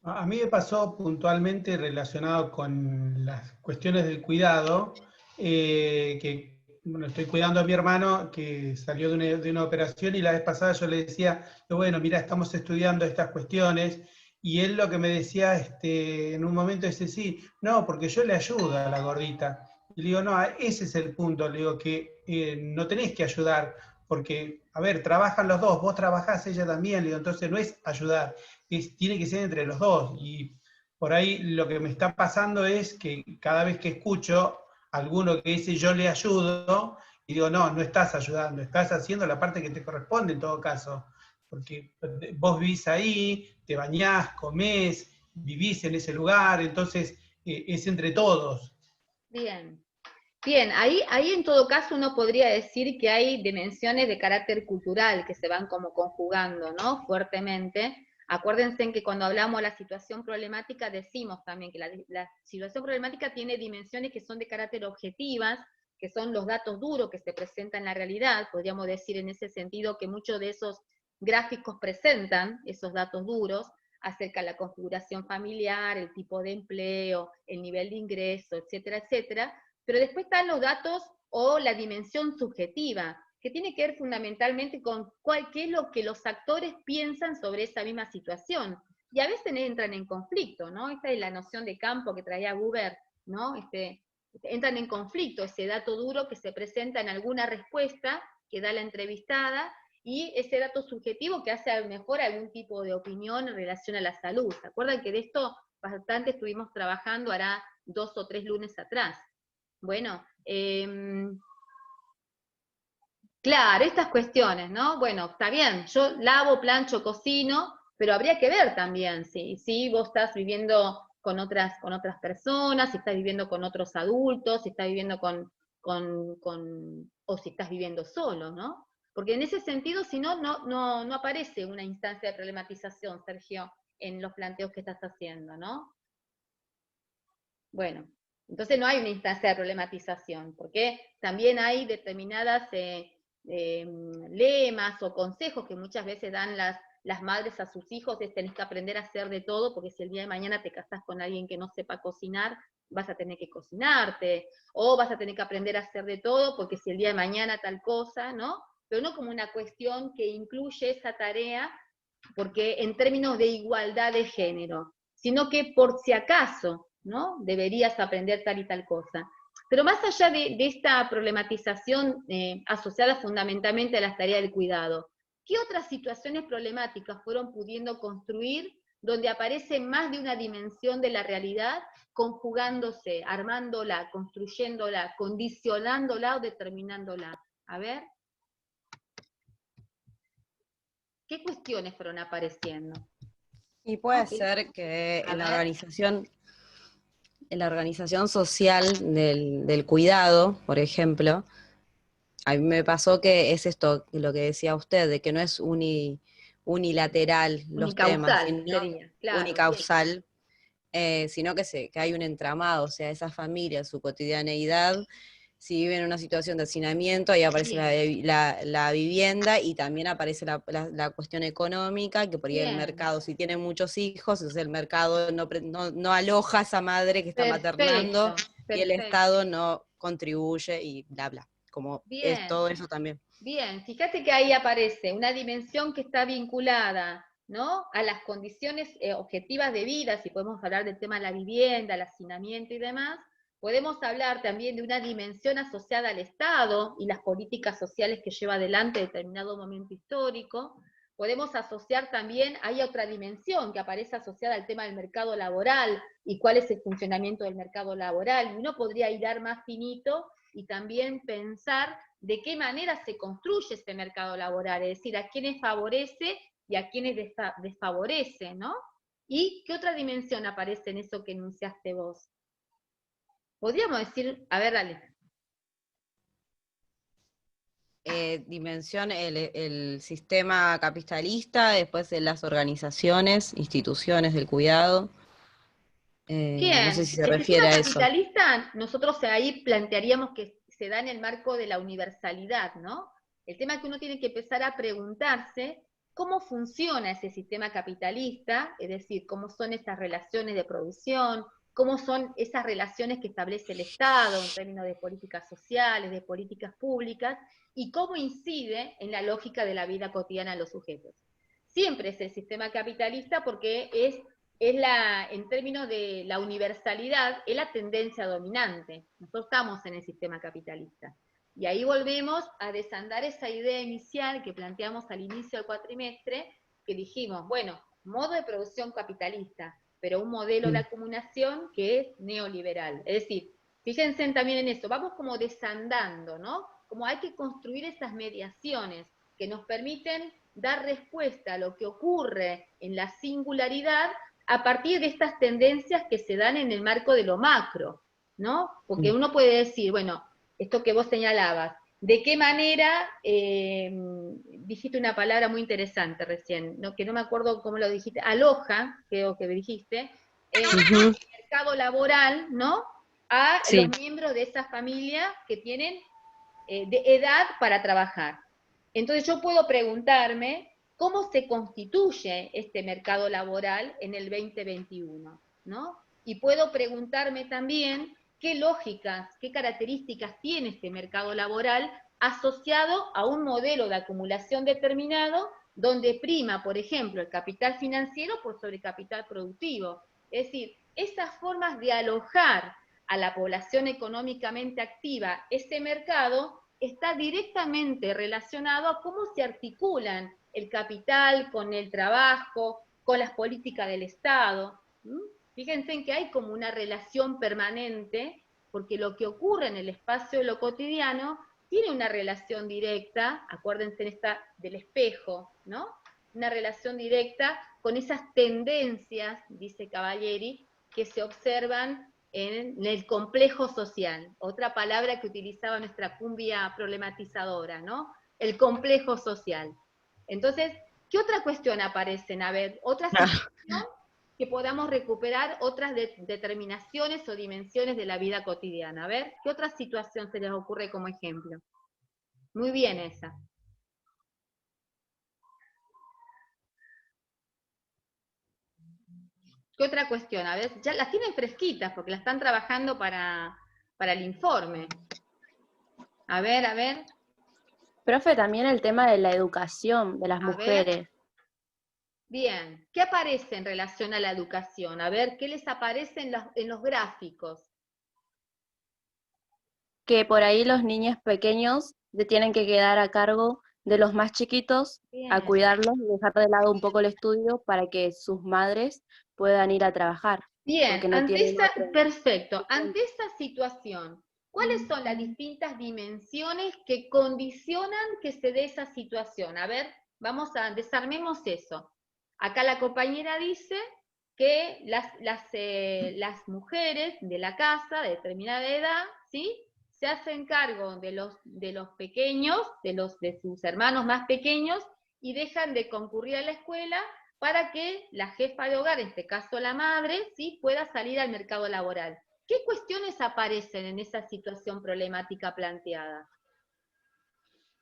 A mí me pasó puntualmente relacionado con las cuestiones del cuidado, que bueno, estoy cuidando a mi hermano que salió de una operación, y la vez pasada yo le decía, bueno, mira, estamos estudiando estas cuestiones, y él lo que me decía en un momento dice, sí, no, porque yo le ayudo a la gordita. Y le digo, no, ese es el punto, le digo que no tenés que ayudar, porque, a ver, trabajan los dos, vos trabajás, ella también, le digo, entonces no es ayudar, tiene que ser entre los dos. Y por ahí lo que me está pasando es que cada vez que escucho alguno que dice yo le ayudo, y digo, no, no estás ayudando, estás haciendo la parte que te corresponde en todo caso, porque vos vivís ahí, te bañás, comés, vivís en ese lugar, entonces es entre todos. Bien. Bien, ahí en todo caso uno podría decir que hay dimensiones de carácter cultural que se van como conjugando, ¿no? Fuertemente. Acuérdense en que cuando hablamos de la situación problemática decimos también que la situación problemática tiene dimensiones que son de carácter objetivas, que son los datos duros que se presentan en la realidad. Podríamos decir en ese sentido que muchos de esos gráficos presentan esos datos duros acerca de la configuración familiar, el tipo de empleo, el nivel de ingreso, etcétera, etcétera. Pero después están los datos o la dimensión subjetiva, que tiene que ver fundamentalmente con qué es lo que los actores piensan sobre esa misma situación. Y a veces entran en conflicto, ¿no? Esta es la noción de campo que traía Buber, ¿no? Entran en conflicto ese dato duro que se presenta en alguna respuesta que da la entrevistada y ese dato subjetivo que hace a lo mejor algún tipo de opinión en relación a la salud. ¿Se acuerdan que de esto bastante estuvimos trabajando hará 2 o 3 lunes atrás? Bueno, claro, estas cuestiones, ¿no? Bueno, está bien, yo lavo, plancho, cocino, pero habría que ver también si vos estás viviendo con otras personas, si estás viviendo con otros adultos, si estás viviendo o si estás viviendo solo, ¿no? Porque en ese sentido, si no, no aparece una instancia de problematización, Sergio, en los planteos que estás haciendo, ¿no? Bueno. Entonces no hay una instancia de problematización, porque también hay determinadas lemas o consejos que muchas veces dan las madres a sus hijos, es tenés que aprender a hacer de todo, porque si el día de mañana te casás con alguien que no sepa cocinar, vas a tener que cocinarte, o vas a tener que aprender a hacer de todo, porque si el día de mañana tal cosa, ¿no? Pero no como una cuestión que incluye esa tarea, porque en términos de igualdad de género, sino que por si acaso, ¿no? Deberías aprender tal y tal cosa. Pero más allá de esta problematización asociada fundamentalmente a las tareas del cuidado, ¿qué otras situaciones problemáticas fueron pudiendo construir donde aparece más de una dimensión de la realidad conjugándose, armándola, construyéndola, condicionándola o determinándola? A ver. ¿Qué cuestiones fueron apareciendo? Y puede ser que en la organización social del cuidado, por ejemplo, a mí me pasó que es esto, lo que decía usted, de que no es unilateral los temas, sino unicausal, sino que hay un entramado, o sea, esa familia, su cotidianeidad, si viven en una situación de hacinamiento, ahí aparece la vivienda y también aparece la cuestión económica, que por ahí el mercado, si tiene muchos hijos, entonces el mercado no aloja a esa madre que está maternando y el Estado no contribuye y bla, bla. Como es todo eso también. Bien, fíjate que ahí aparece una dimensión que está vinculada, ¿no? A las condiciones objetivas de vida, si podemos hablar del tema de la vivienda, el hacinamiento y demás, Podemos hablar también de una dimensión asociada al Estado y las políticas sociales que lleva adelante determinado momento histórico. Podemos asociar también, hay otra dimensión que aparece asociada al tema del mercado laboral y cuál es el funcionamiento del mercado laboral. Y uno podría ir más finito y también pensar de qué manera se construye este mercado laboral, es decir, a quiénes favorece y a quiénes desfavorece, ¿no? ¿Y qué otra dimensión aparece en eso que enunciaste vos? Podríamos decir, a ver, dale. Dimensión, el sistema capitalista, después de las organizaciones, instituciones del cuidado. Bien, No sé si se el refiere sistema a eso. capitalista, nosotros ahí plantearíamos que se da en el marco de la universalidad, ¿no? El tema es que uno tiene que empezar a preguntarse cómo funciona ese sistema capitalista, es decir, cómo son esas relaciones de producción, cómo son esas relaciones que establece el Estado en términos de políticas sociales, de políticas públicas, y cómo incide en la lógica de la vida cotidiana de los sujetos. Siempre es el sistema capitalista porque en términos de la universalidad, es la tendencia dominante. Nosotros estamos en el sistema capitalista. Y ahí volvemos a desandar esa idea inicial que planteamos al inicio del cuatrimestre, que dijimos, bueno, modo de producción capitalista, pero un modelo de acumulación que es neoliberal. Es decir, fíjense también en eso, vamos como desandando, ¿no? Como hay que construir esas mediaciones que nos permiten dar respuesta a lo que ocurre en la singularidad a partir de estas tendencias que se dan en el marco de lo macro, ¿no? Porque uno puede decir, bueno, esto que vos señalabas, ¿de qué manera, dijiste una palabra muy interesante recién, ¿no? Que no me acuerdo cómo lo dijiste, aloja, creo que dijiste, el mercado laboral, ¿no? A los miembros de esa familia que tienen de edad para trabajar. Entonces yo puedo preguntarme cómo se constituye este mercado laboral en el 2021, ¿no? Y puedo preguntarme también qué lógicas, qué características tiene este mercado laboral asociado a un modelo de acumulación determinado donde prima, por ejemplo, el capital financiero por sobre el capital productivo. Es decir, esas formas de alojar a la población económicamente activa ese mercado está directamente relacionado a cómo se articulan el capital con el trabajo, con las políticas del Estado. Fíjense en que hay como una relación permanente, porque lo que ocurre en el espacio de lo cotidiano tiene una relación directa, acuérdense en esta del espejo, ¿no? Una relación directa con esas tendencias, dice Cavalieri, que se observan en el complejo social, otra palabra que utilizaba nuestra cumbia problematizadora, ¿no? El complejo social. Entonces, ¿qué otra cuestión aparecen? A ver, otra situación que podamos recuperar, otras determinaciones o dimensiones de la vida cotidiana. A ver, ¿qué otra situación se les ocurre como ejemplo? Muy bien esa. ¿Qué otra cuestión? A ver, ya las tienen fresquitas porque las están trabajando para el informe. A ver, a ver. Profe, también el tema de la educación de las mujeres. Ver. Bien, ¿qué aparece en relación a la educación? A ver, ¿qué les aparece en los gráficos? Que por ahí los niños pequeños se tienen que quedar a cargo de los más chiquitos, a cuidarlos y dejar de lado un poco el estudio para que sus madres puedan ir a trabajar. Bien, perfecto. Ante esta situación, ¿cuáles son las distintas dimensiones que condicionan que se dé esa situación? A ver, desarmemos eso. Acá la compañera dice que las mujeres de la casa, de determinada edad, ¿sí?, se hacen cargo de los pequeños, de sus hermanos más pequeños, y dejan de concurrir a la escuela para que la jefa de hogar, en este caso la madre, ¿sí?, pueda salir al mercado laboral. ¿Qué cuestiones aparecen en esa situación problemática planteada?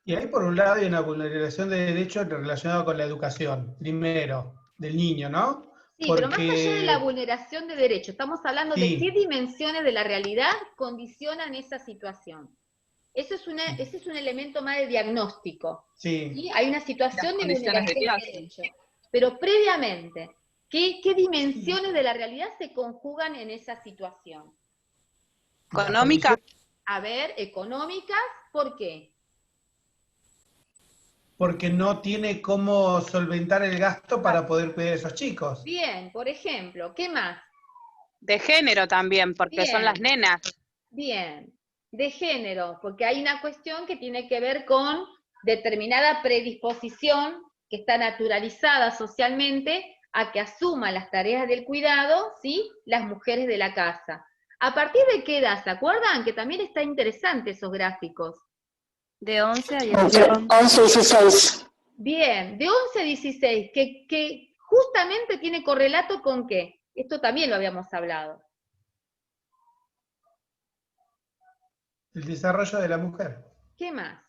Y ahí por un lado hay una vulneración de derechos relacionada con la educación, primero, del niño, ¿no? Sí, pero más allá de la vulneración de derechos, estamos hablando de qué dimensiones de la realidad condicionan esa situación. Ese es un elemento más de diagnóstico. ¿Sí? Hay una situación de vulneración de derechos. Pero previamente, ¿qué dimensiones de la realidad se conjugan en esa situación? ¿Económica? A ver, económicas, ¿por qué? Porque no tiene cómo solventar el gasto para poder cuidar a esos chicos. Bien, por ejemplo, ¿qué más? De género también, porque son las Bien. nenas. Bien, de género, porque hay una cuestión que tiene que ver con determinada predisposición que está naturalizada socialmente a que asuman las tareas del cuidado, ¿sí?, las mujeres de la casa. ¿A partir de qué edad? ¿Se acuerdan? Que también está interesante esos gráficos. De 11 a 16. 11, 16. Bien, de 11 a 16, que justamente tiene correlato con ¿qué? Esto también lo habíamos hablado. El desarrollo de la mujer. ¿Qué más?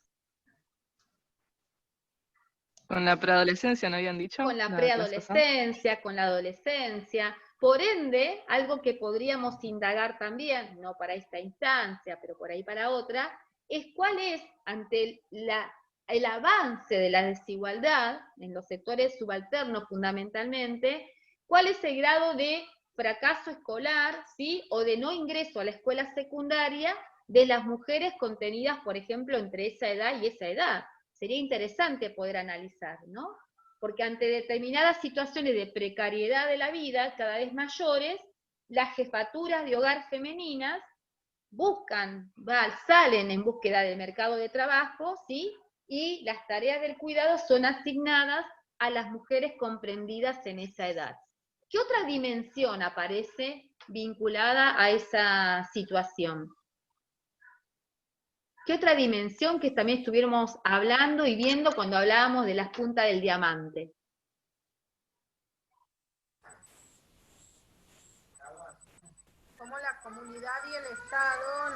Con la preadolescencia, ¿no habían dicho? Con la clase pasada. preadolescencia, con la adolescencia. Por ende, algo que podríamos indagar también, no para esta instancia, pero por ahí para otra, es cuál es, ante el avance de la desigualdad en los sectores subalternos fundamentalmente, cuál es el grado de fracaso escolar, ¿sí?, o de no ingreso a la escuela secundaria de las mujeres contenidas, por ejemplo, entre esa edad y esa edad. Sería interesante poder analizar, ¿no? Porque ante determinadas situaciones de precariedad de la vida, cada vez mayores, las jefaturas de hogar femeninas salen en búsqueda del mercado de trabajo, ¿sí?, y las tareas del cuidado son asignadas a las mujeres comprendidas en esa edad. ¿Qué otra dimensión aparece vinculada a esa situación? ¿Qué otra dimensión que también estuviéramos hablando y viendo cuando hablábamos de las puntas del diamante? Como la comunidad y el Estado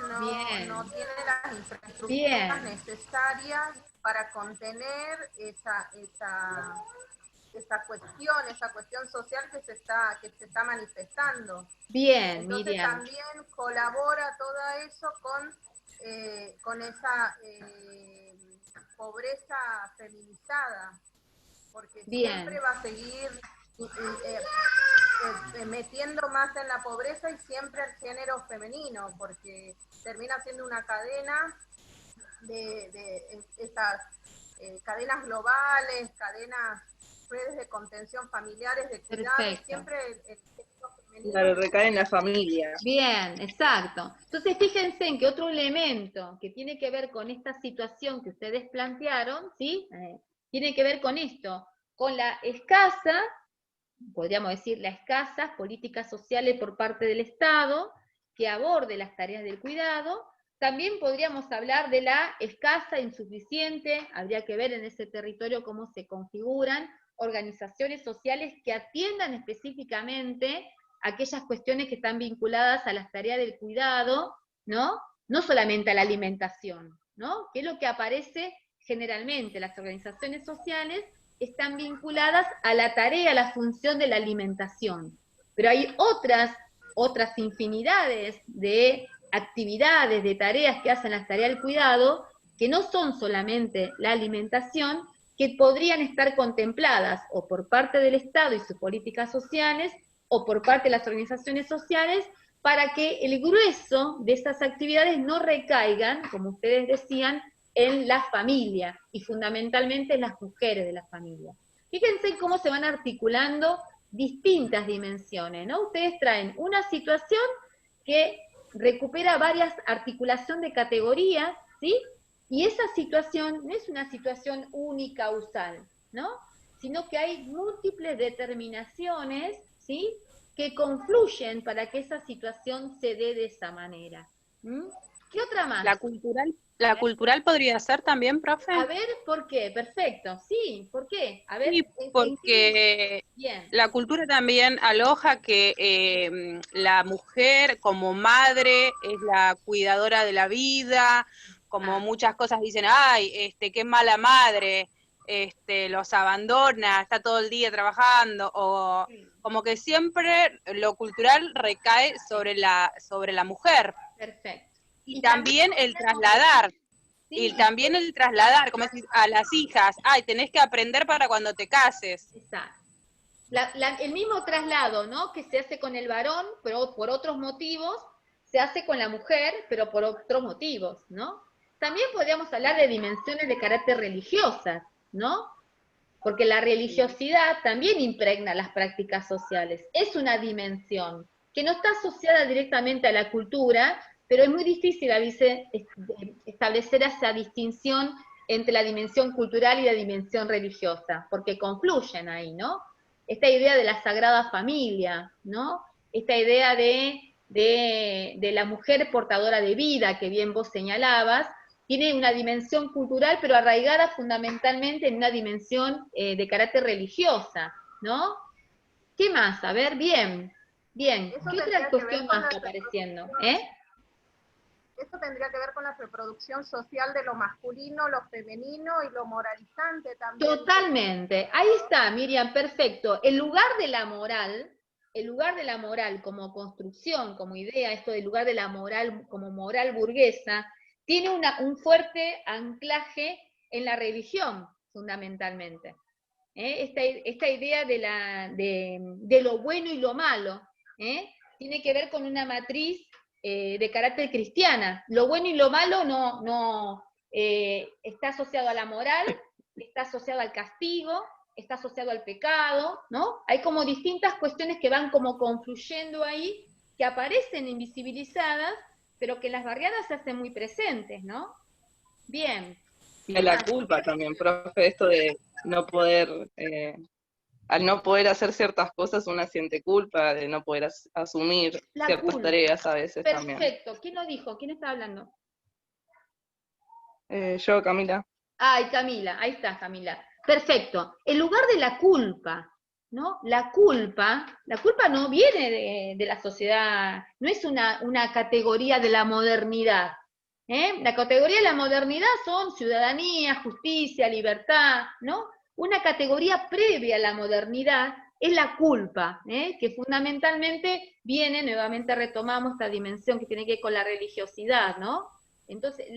no tienen las infraestructuras necesarias para contener esa cuestión social que se está manifestando. Bien, entonces Miriam. También colabora todo eso con esa pobreza feminizada, porque siempre va a seguir metiendo más en la pobreza y siempre el género femenino, porque termina siendo una cadena de estas cadenas globales, redes de contención familiares, de cuidado, siempre el género femenino. Claro, recae en la familia. Bien, exacto. Entonces fíjense en que otro elemento que tiene que ver con esta situación que ustedes plantearon, ¿sí? Tiene que ver con esto, con la escasa, podríamos decir, las escasas políticas sociales por parte del Estado que aborde las tareas del cuidado. También podríamos hablar de la escasa, insuficiente, habría que ver en ese territorio cómo se configuran organizaciones sociales que atiendan específicamente aquellas cuestiones que están vinculadas a las tareas del cuidado, ¿no? No solamente a la alimentación, ¿no? Que es lo que aparece generalmente. Las organizaciones sociales están vinculadas a la tarea, a la función de la alimentación. Pero hay otras infinidades de actividades, de tareas que hacen las tareas del cuidado, que no son solamente la alimentación, que podrían estar contempladas o por parte del Estado y sus políticas sociales, o por parte de las organizaciones sociales, para que el grueso de esas actividades no recaigan, como ustedes decían, en la familia, y fundamentalmente en las mujeres de la familia. Fíjense cómo se van articulando distintas dimensiones, ¿no? Ustedes traen una situación que recupera varias articulación de categorías, ¿sí? Y esa situación no es una situación unicausal, ¿no? Sino que hay múltiples determinaciones, ¿sí?, que confluyen para que esa situación se dé de esa manera. ¿Qué otra más? La cultural podría ser también, profe. A ver, ¿por qué? Perfecto. Sí, ¿por qué? A ver. Sí, porque la cultura también aloja que la mujer como madre es la cuidadora de la vida, como muchas cosas dicen, ay, qué mala madre, los abandona, está todo el día trabajando, o como que siempre lo cultural recae sobre la mujer. Perfecto. Y también el trasladar, como decir, a las hijas, tenés que aprender para cuando te cases. Exacto. El mismo traslado, ¿no?, que se hace con el varón, pero por otros motivos, se hace con la mujer, pero por otros motivos, ¿no? También podríamos hablar de dimensiones de carácter religiosas, ¿no? Porque la religiosidad también impregna las prácticas sociales. Es una dimensión que no está asociada directamente a la cultura, pero es muy difícil a veces establecer esa distinción entre la dimensión cultural y la dimensión religiosa, porque confluyen ahí, ¿no? Esta idea de la Sagrada Familia, ¿no? Esta idea de la mujer portadora de vida, que bien vos señalabas, tiene una dimensión cultural, pero arraigada fundamentalmente en una dimensión de carácter religiosa, ¿no? ¿Qué más? A ver, bien. ¿Qué otra cuestión más está apareciendo? Eso tendría que ver con la reproducción social de lo masculino, lo femenino y lo moralizante también. Totalmente. Ahí está, Miriam, perfecto. El lugar de la moral como construcción, como idea, esto del lugar de la moral como moral burguesa, tiene un fuerte anclaje en la religión, fundamentalmente. Esta idea de lo bueno y lo malo, tiene que ver con una matriz de carácter cristiana. Lo bueno y lo malo no está asociado a la moral, está asociado al castigo, está asociado al pecado, ¿no? Hay como distintas cuestiones que van como confluyendo ahí, que aparecen invisibilizadas, pero que las barriadas se hacen muy presentes, ¿no? Bien. Y la culpa también, profe, esto de no poder, al no poder hacer ciertas cosas, una siente culpa de no poder asumir ciertas tareas a veces también. Perfecto. ¿Quién lo dijo? ¿Quién está hablando? Yo, Camila. Ay, Camila, ahí está, Camila. Perfecto. El lugar de la culpa, ¿no? La culpa no viene de la sociedad, no es una categoría de la modernidad. La categoría de la modernidad son ciudadanía, justicia, libertad, ¿no? Una categoría previa a la modernidad es la culpa, que fundamentalmente viene, nuevamente retomamos esta dimensión que tiene que ver con la religiosidad, ¿no? Entonces,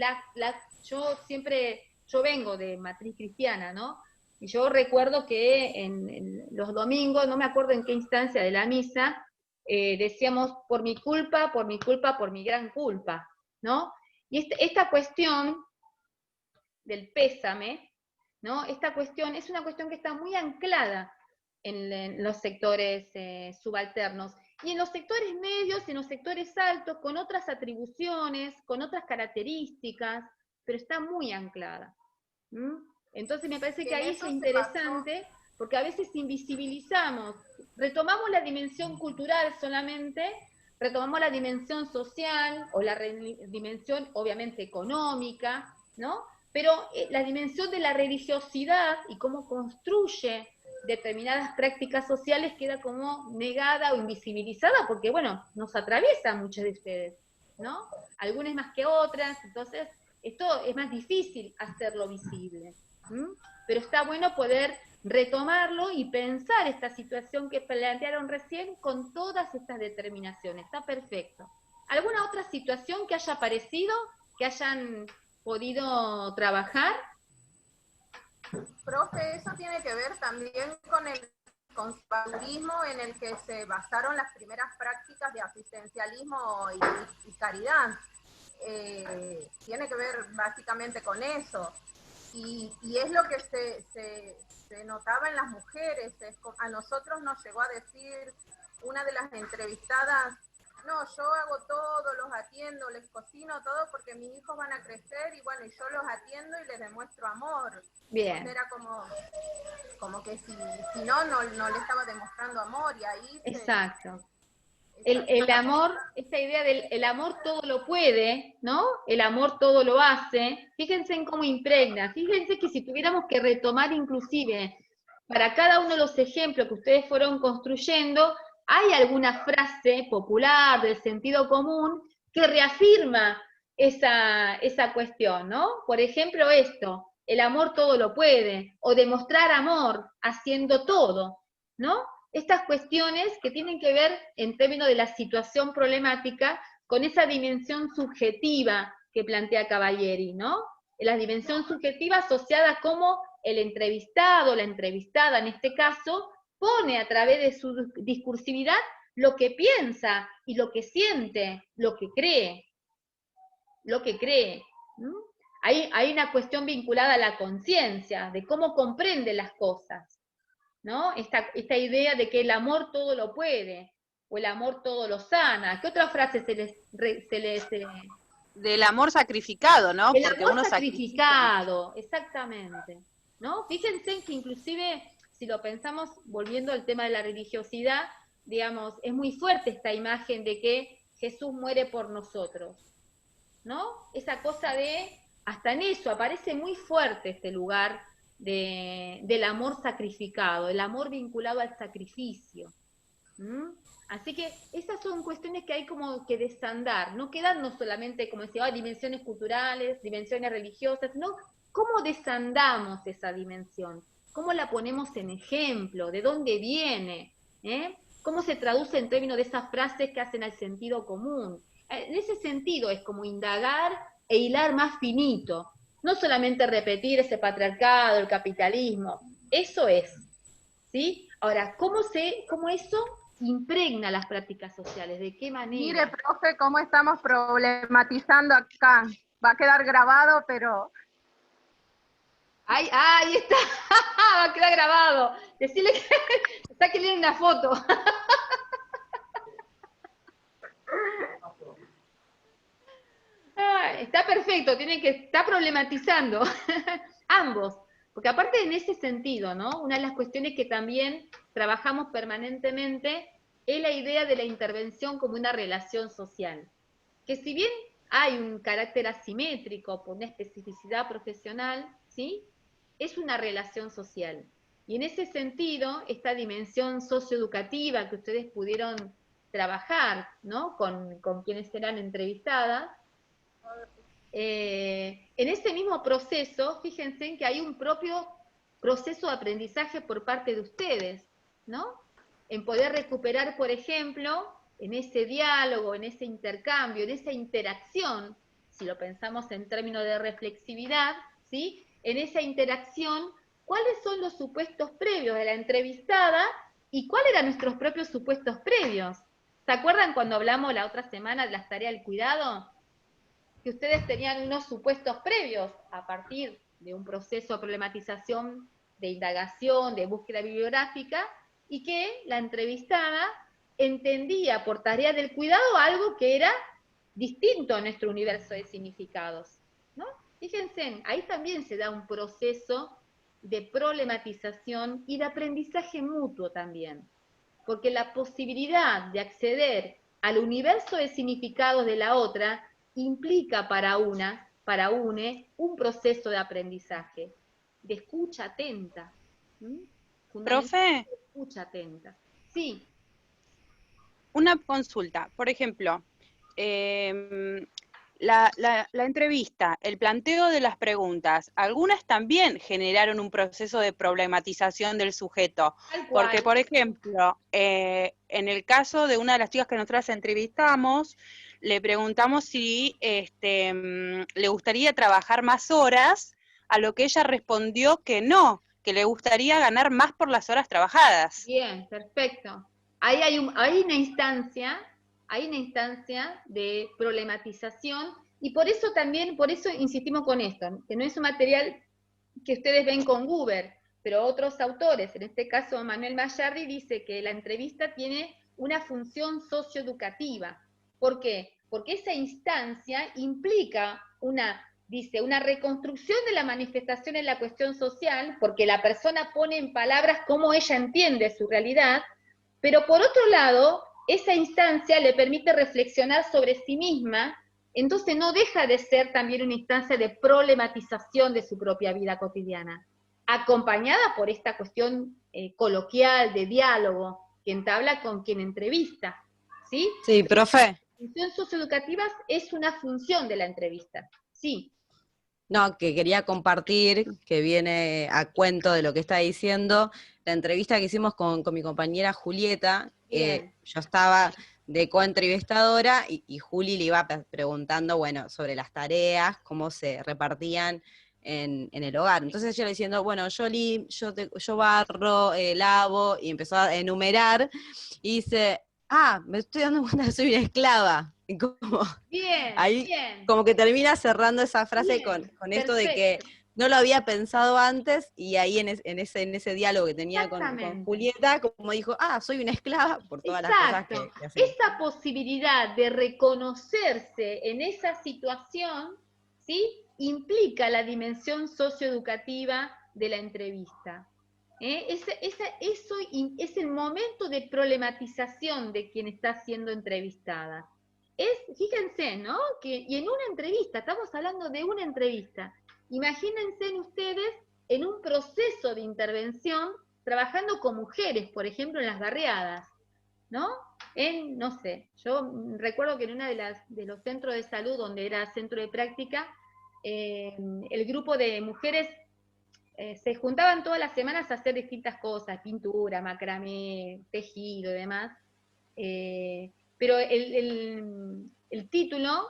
yo vengo de matriz cristiana, ¿no? Y yo recuerdo que en los domingos, no me acuerdo en qué instancia de la misa, decíamos, por mi culpa, por mi culpa, por mi gran culpa, ¿no? Y esta cuestión del pésame, ¿no? Esta cuestión es una cuestión que está muy anclada en los sectores subalternos, y en los sectores medios y en los sectores altos, con otras atribuciones, con otras características, pero está muy anclada. Entonces me parece que ahí es interesante, porque a veces invisibilizamos, retomamos la dimensión cultural solamente, retomamos la dimensión social, o la dimensión obviamente económica, ¿no? Pero la dimensión de la religiosidad y cómo construye determinadas prácticas sociales queda como negada o invisibilizada, porque bueno, nos atraviesa muchas de ustedes, ¿no? Algunas más que otras, entonces esto es más difícil hacerlo visible. Pero está bueno poder retomarlo y pensar esta situación que plantearon recién con todas estas determinaciones. Está perfecto. ¿Alguna otra situación que haya aparecido, que hayan podido trabajar? Profe, eso tiene que ver también con el conservadurismo en el que se basaron las primeras prácticas de asistencialismo y caridad. Tiene que ver básicamente con eso. Y es lo que se notaba en las mujeres. A nosotros nos llegó a decir una de las entrevistadas, no, yo hago todo, los atiendo, les cocino todo porque mis hijos van a crecer y bueno, y yo los atiendo y les demuestro amor. Bien. Entonces era como que si no le estaba demostrando amor y ahí... Exacto. El amor, esta idea del el amor todo lo puede, ¿no? El amor todo lo hace. Fíjense en cómo impregna. Fíjense que si tuviéramos que retomar inclusive para cada uno de los ejemplos que ustedes fueron construyendo, hay alguna frase popular del sentido común que reafirma esa cuestión, ¿no? Por ejemplo esto, el amor todo lo puede, o demostrar amor haciendo todo, ¿no? Estas cuestiones que tienen que ver, en términos de la situación problemática, con esa dimensión subjetiva que plantea Cavalieri, ¿no? La dimensión subjetiva asociada a cómo el entrevistado, la entrevistada en este caso, pone a través de su discursividad lo que piensa y lo que siente, lo que cree. Hay una cuestión vinculada a la conciencia, de cómo comprende las cosas, ¿no? Esta idea de que el amor todo lo puede, o el amor todo lo sana. ¿Qué otra frase se les del amor sacrificado, ¿no? El porque amor uno sacrificado, exactamente, ¿no? Fíjense que inclusive, si lo pensamos, volviendo al tema de la religiosidad, digamos, es muy fuerte esta imagen de que Jesús muere por nosotros, ¿no? Esa cosa de, hasta en eso, aparece muy fuerte este lugar del amor sacrificado, el amor vinculado al sacrificio. Así que esas son cuestiones que hay como que desandar, no quedarnos solamente, como decía, dimensiones culturales, dimensiones religiosas, sino cómo desandamos esa dimensión, cómo la ponemos en ejemplo, de dónde viene, cómo se traduce en términos de esas frases que hacen al sentido común. En ese sentido es como indagar e hilar más finito, no solamente repetir ese patriarcado, el capitalismo, eso es, ¿sí? Ahora, ¿cómo eso impregna las prácticas sociales? ¿De qué manera? Mire, profe, cómo estamos problematizando acá. Va a quedar grabado, pero... ¡Ay, ahí está! Va a quedar grabado. Decirle que sáquenle una foto. Está perfecto, está problematizando ambos, porque aparte en ese sentido, ¿no? Una de las cuestiones que también trabajamos permanentemente es la idea de la intervención como una relación social, que si bien hay un carácter asimétrico por una especificidad profesional, ¿sí? Es una relación social. Y en ese sentido, esta dimensión socioeducativa que ustedes pudieron trabajar, ¿no? Con quienes serán entrevistadas, en ese mismo proceso, fíjense que hay un propio proceso de aprendizaje por parte de ustedes, ¿no? En poder recuperar, por ejemplo, en ese diálogo, en ese intercambio, en esa interacción, si lo pensamos en términos de reflexividad, ¿sí? En esa interacción, ¿cuáles son los supuestos previos de la entrevistada y cuáles eran nuestros propios supuestos previos? ¿Se acuerdan cuando hablamos la otra semana de las tareas del cuidado? Que ustedes tenían unos supuestos previos a partir de un proceso de problematización, de indagación, de búsqueda bibliográfica, y que la entrevistada entendía por tarea del cuidado algo que era distinto a nuestro universo de significados, ¿no? Fíjense, ahí también se da un proceso de problematización y de aprendizaje mutuo también, porque la posibilidad de acceder al universo de significados de la otra implica para une, un proceso de aprendizaje, de escucha atenta. Profe. Escucha atenta. Sí. Una consulta, por ejemplo, la entrevista, el planteo de las preguntas, algunas también generaron un proceso de problematización del sujeto, porque por ejemplo, en el caso de una de las chicas que nosotras entrevistamos, le preguntamos si le gustaría trabajar más horas, a lo que ella respondió que no, que le gustaría ganar más por las horas trabajadas. Bien, perfecto. Ahí hay una instancia de problematización, y por eso insistimos con esto, que no es un material que ustedes ven con Goober, pero otros autores, en este caso Manuel Mayardi, dice que la entrevista tiene una función socioeducativa. ¿Por qué? Porque esa instancia implica una reconstrucción de la manifestación en la cuestión social, porque la persona pone en palabras cómo ella entiende su realidad, pero por otro lado, esa instancia le permite reflexionar sobre sí misma, entonces no deja de ser también una instancia de problematización de su propia vida cotidiana, acompañada por esta cuestión coloquial, de diálogo, que entabla con quien entrevista, ¿sí? Sí, profe. La función socioeducativa es una función de la entrevista, sí. No, que quería compartir, que viene a cuento de lo que está diciendo, la entrevista que hicimos con mi compañera Julieta. Yo estaba de coentrevistadora y Juli le iba preguntando, bueno, sobre las tareas, cómo se repartían en el hogar. Entonces ella le diciendo, bueno, yo barro, lavo, y empezó a enumerar, y dice, me estoy dando cuenta que soy una esclava. Y como, bien, ahí bien. como que termina cerrando esa frase Bien, con esto de que no lo había pensado antes, y ahí en ese diálogo que tenía con Julieta, como dijo, soy una esclava por todas las cosas que hacen. Esa posibilidad de reconocerse en esa situación, ¿sí?, implica la dimensión socioeducativa de la entrevista. Eso es el momento de problematización de quien está siendo entrevistada. Fíjense, ¿no? Y en una entrevista, estamos hablando de una entrevista, imagínense ustedes en un proceso de intervención trabajando con mujeres, por ejemplo, en las barriadas, ¿no? No sé, yo recuerdo que en una de los centros de salud, donde era centro de práctica, el grupo de mujeres se juntaban todas las semanas a hacer distintas cosas, pintura, macramé, tejido y demás, pero el título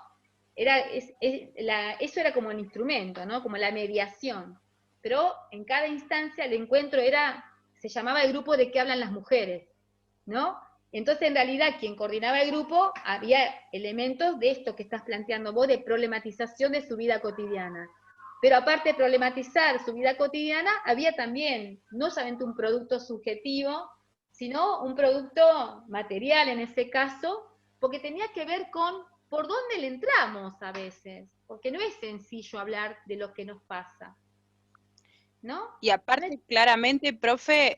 eso era como un instrumento, ¿no? Como la mediación, pero en cada instancia el encuentro se llamaba el grupo de qué hablan las mujeres, ¿no? Entonces, en realidad, quien coordinaba el grupo, había elementos de esto que estás planteando vos, de problematización de su vida cotidiana. Pero aparte de problematizar su vida cotidiana, había también, no solamente un producto subjetivo, sino un producto material en ese caso, porque tenía que ver con por dónde le entramos a veces, porque no es sencillo hablar de lo que nos pasa, ¿no? Y aparte, claramente, profe,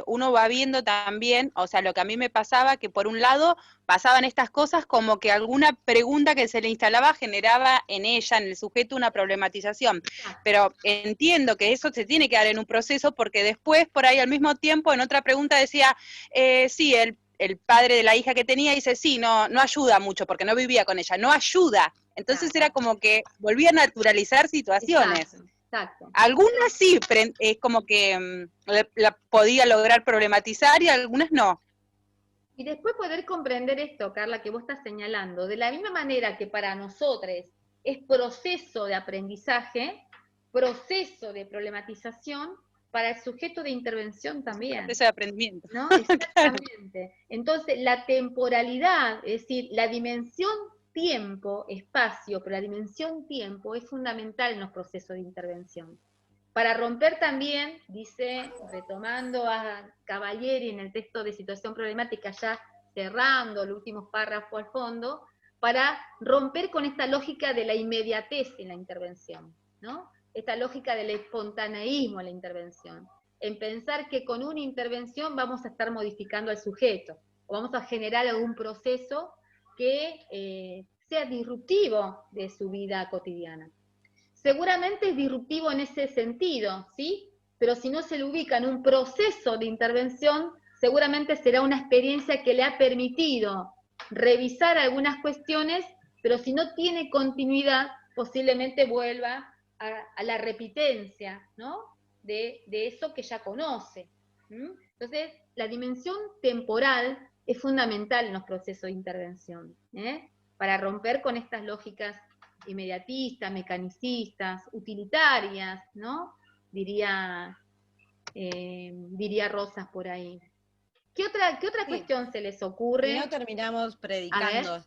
uno va viendo también, o sea, lo que a mí me pasaba, que por un lado pasaban estas cosas como que alguna pregunta que se le instalaba generaba en ella, en el sujeto, una problematización. Pero entiendo que eso se tiene que dar en un proceso, porque después, por ahí al mismo tiempo, en otra pregunta decía, sí, el padre de la hija que tenía dice, sí, no ayuda mucho, porque no vivía con ella, no ayuda. Entonces era como que volvía a naturalizar situaciones. Exacto. Algunas sí, es como que la podía lograr problematizar y algunas no. Y después poder comprender esto, Carla, que vos estás señalando, de la misma manera que para nosotros es proceso de aprendizaje, proceso de problematización, para el sujeto de intervención también. Proceso de aprendimiento. ¿No? Exactamente. Entonces, la temporalidad, es decir, la dimensión tiempo, espacio, pero la dimensión tiempo es fundamental en los procesos de intervención. Para romper también, dice, retomando a Cavalieri en el texto de situación problemática, ya cerrando los últimos párrafos al fondo, para romper con esta lógica de la inmediatez en la intervención, ¿no? Esta lógica del espontaneísmo en la intervención, en pensar que con una intervención vamos a estar modificando al sujeto, o vamos a generar algún proceso que sea disruptivo de su vida cotidiana. Seguramente es disruptivo en ese sentido, ¿sí? Pero si no se le ubica en un proceso de intervención, seguramente será una experiencia que le ha permitido revisar algunas cuestiones, pero si no tiene continuidad, posiblemente vuelva a la repitencia, ¿no? De eso que ya conoce. Entonces, la dimensión temporal es fundamental en los procesos de intervención, para romper con estas lógicas inmediatistas, mecanicistas, utilitarias, ¿no? Diría Rosas por ahí. ¿Qué otra cuestión se les ocurre? Si no terminamos predicando,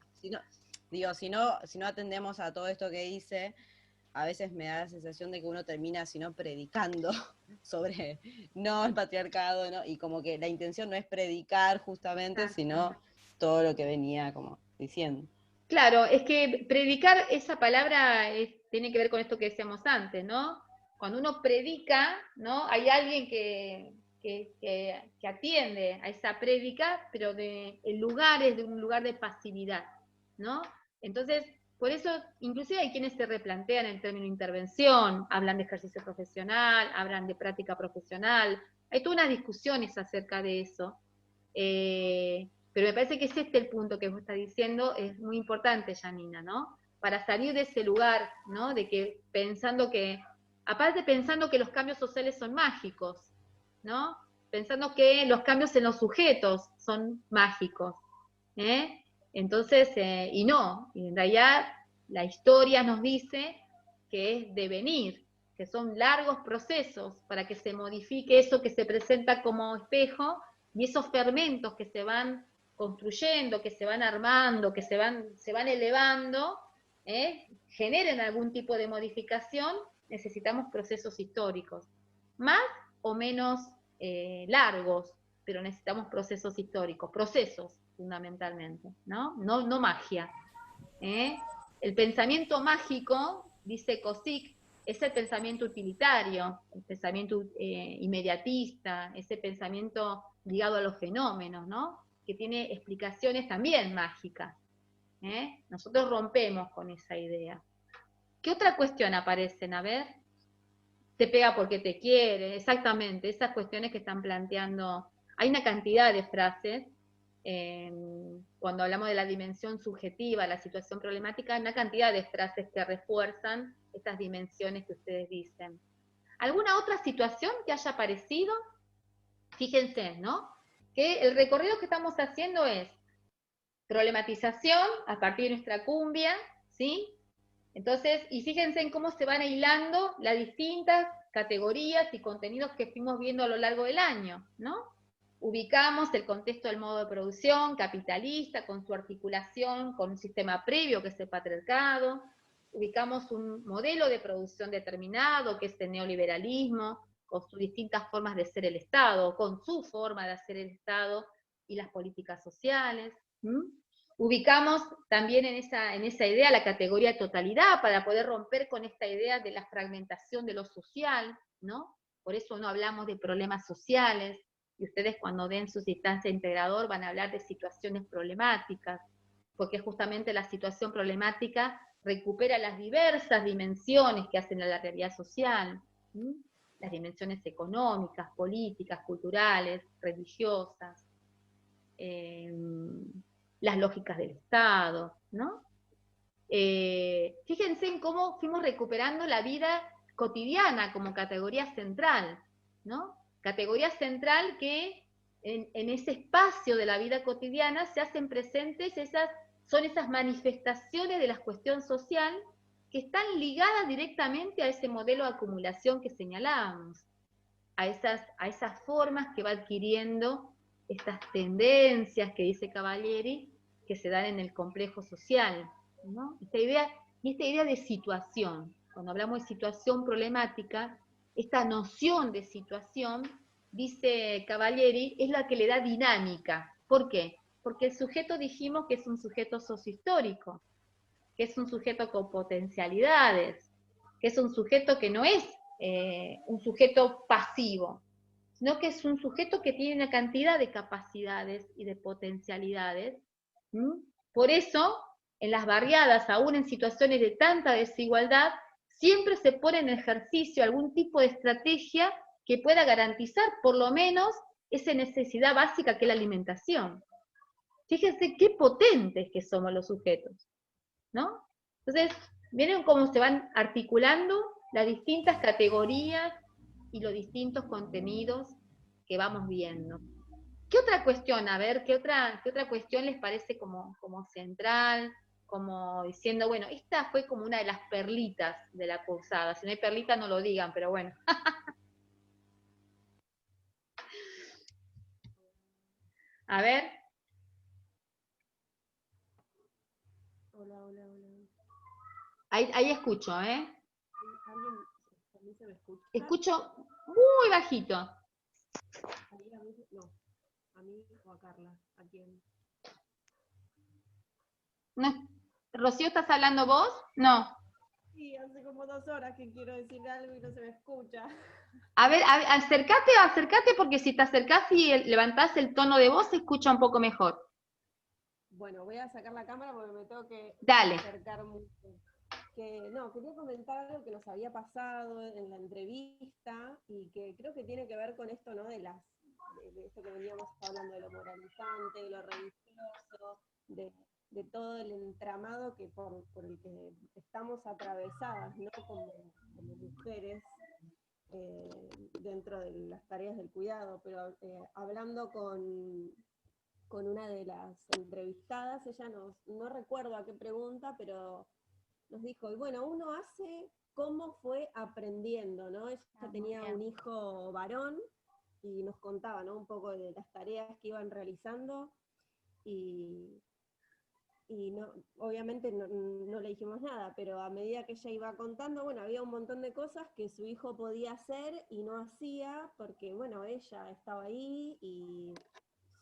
si no atendemos a todo esto que dice, a veces me da la sensación de que uno termina, si no, predicando sobre no el patriarcado, ¿no? Y como que la intención no es predicar justamente, sino todo lo que venía como diciendo. Claro, es que predicar, esa palabra tiene que ver con esto que decíamos antes, ¿no? Cuando uno predica, ¿no? Hay alguien que atiende a esa prédica, pero el lugar es de un lugar de pasividad, ¿no? Entonces, por eso, inclusive hay quienes se replantean el término intervención, hablan de ejercicio profesional, hablan de práctica profesional, hay todas unas discusiones acerca de eso, pero me parece que es el punto que vos estás diciendo, es muy importante, Janina, ¿no? Para salir de ese lugar, ¿no? De que pensando que los cambios sociales son mágicos, ¿no? Pensando que los cambios en los sujetos son mágicos, Entonces, y en realidad la historia nos dice que es devenir, que son largos procesos para que se modifique eso que se presenta como espejo y esos fermentos que se van construyendo, que se van armando, que se van elevando, generen algún tipo de modificación, necesitamos procesos históricos, más o menos largos, pero necesitamos procesos históricos, procesos fundamentalmente, ¿no? No magia. El pensamiento mágico, dice Kozik, es el pensamiento utilitario, el pensamiento inmediatista, ese pensamiento ligado a los fenómenos, ¿no? Que tiene explicaciones también mágicas. Nosotros rompemos con esa idea. ¿Qué otra cuestión aparecen? A ver. Te pega porque te quiere, exactamente, esas cuestiones que están planteando. Hay una cantidad de frases, cuando hablamos de la dimensión subjetiva, la situación problemática, hay una cantidad de frases que refuerzan estas dimensiones que ustedes dicen. ¿Alguna otra situación que haya aparecido? Fíjense, ¿no? Que el recorrido que estamos haciendo es problematización a partir de nuestra cumbia, ¿sí? Entonces, y fíjense en cómo se van hilando las distintas categorías y contenidos que fuimos viendo a lo largo del año, ¿no? Ubicamos el contexto del modo de producción capitalista, con su articulación, con un sistema previo que es el patriarcado. Ubicamos un modelo de producción determinado, que es el neoliberalismo, con sus distintas formas de ser el Estado, con su forma de hacer el Estado y las políticas sociales. Ubicamos también en esa idea la categoría de totalidad para poder romper con esta idea de la fragmentación de lo social, ¿no? Por eso no hablamos de problemas sociales, y ustedes cuando den su instancia integrador van a hablar de situaciones problemáticas, porque justamente la situación problemática recupera las diversas dimensiones que hacen a la realidad social, ¿sí? Las dimensiones económicas, políticas, culturales, religiosas, las lógicas del Estado, ¿no? Fíjense en cómo fuimos recuperando la vida cotidiana como categoría central, ¿no? Categoría central que en ese espacio de la vida cotidiana se hacen presentes son esas manifestaciones de la cuestión social que están ligadas directamente a ese modelo de acumulación que señalábamos, a esas formas que va adquiriendo estas tendencias que dice Cavalieri, que se dan en el complejo social, ¿no? Esta idea de situación, cuando hablamos de situación problemática, esta noción de situación, dice Cavalieri, es la que le da dinámica. ¿Por qué? Porque el sujeto dijimos que es un sujeto sociohistórico, que es un sujeto con potencialidades, que es un sujeto que no es un sujeto pasivo, sino que es un sujeto que tiene una cantidad de capacidades y de potencialidades. Por eso, en las barriadas, aún en situaciones de tanta desigualdad, siempre se pone en ejercicio algún tipo de estrategia que pueda garantizar por lo menos esa necesidad básica que es la alimentación. Fíjense qué potentes que somos los sujetos, ¿no? Entonces, miren cómo se van articulando las distintas categorías y los distintos contenidos que vamos viendo. ¿Qué otra cuestión? A ver, ¿qué otra cuestión les parece como central? Como diciendo, bueno, esta fue como una de las perlitas de la cursada. Si no hay perlita, no lo digan, pero bueno. A ver. Hola. Ahí escucho, ¿eh? ¿Alguien se me escucha? Escucho muy bajito. ¿A mí o a Carla? ¿A quién? No, ¿Rocío, estás hablando vos? No. Sí, hace como 2 horas que quiero decir algo y no se me escucha. A ver, acércate, porque si te acercás y levantás el tono de voz, se escucha un poco mejor. Bueno, voy a sacar la cámara porque me tengo que acercar mucho. Quería comentar algo que nos había pasado en la entrevista y que creo que tiene que ver con esto, ¿no? De esto que veníamos hablando, de lo moralizante, de lo religioso, de todo el entramado por el que estamos atravesadas, ¿no? Como mujeres dentro de las tareas del cuidado, pero hablando con una de las entrevistadas, ella no recuerdo a qué pregunta, pero nos dijo, y bueno, uno hace cómo fue aprendiendo, ¿no? Ella tenía un hijo varón y nos contaba, ¿no? Un poco de las tareas que iban realizando. y no, obviamente no le dijimos nada, pero a medida que ella iba contando, bueno, había un montón de cosas que su hijo podía hacer y no hacía, porque bueno, ella estaba ahí y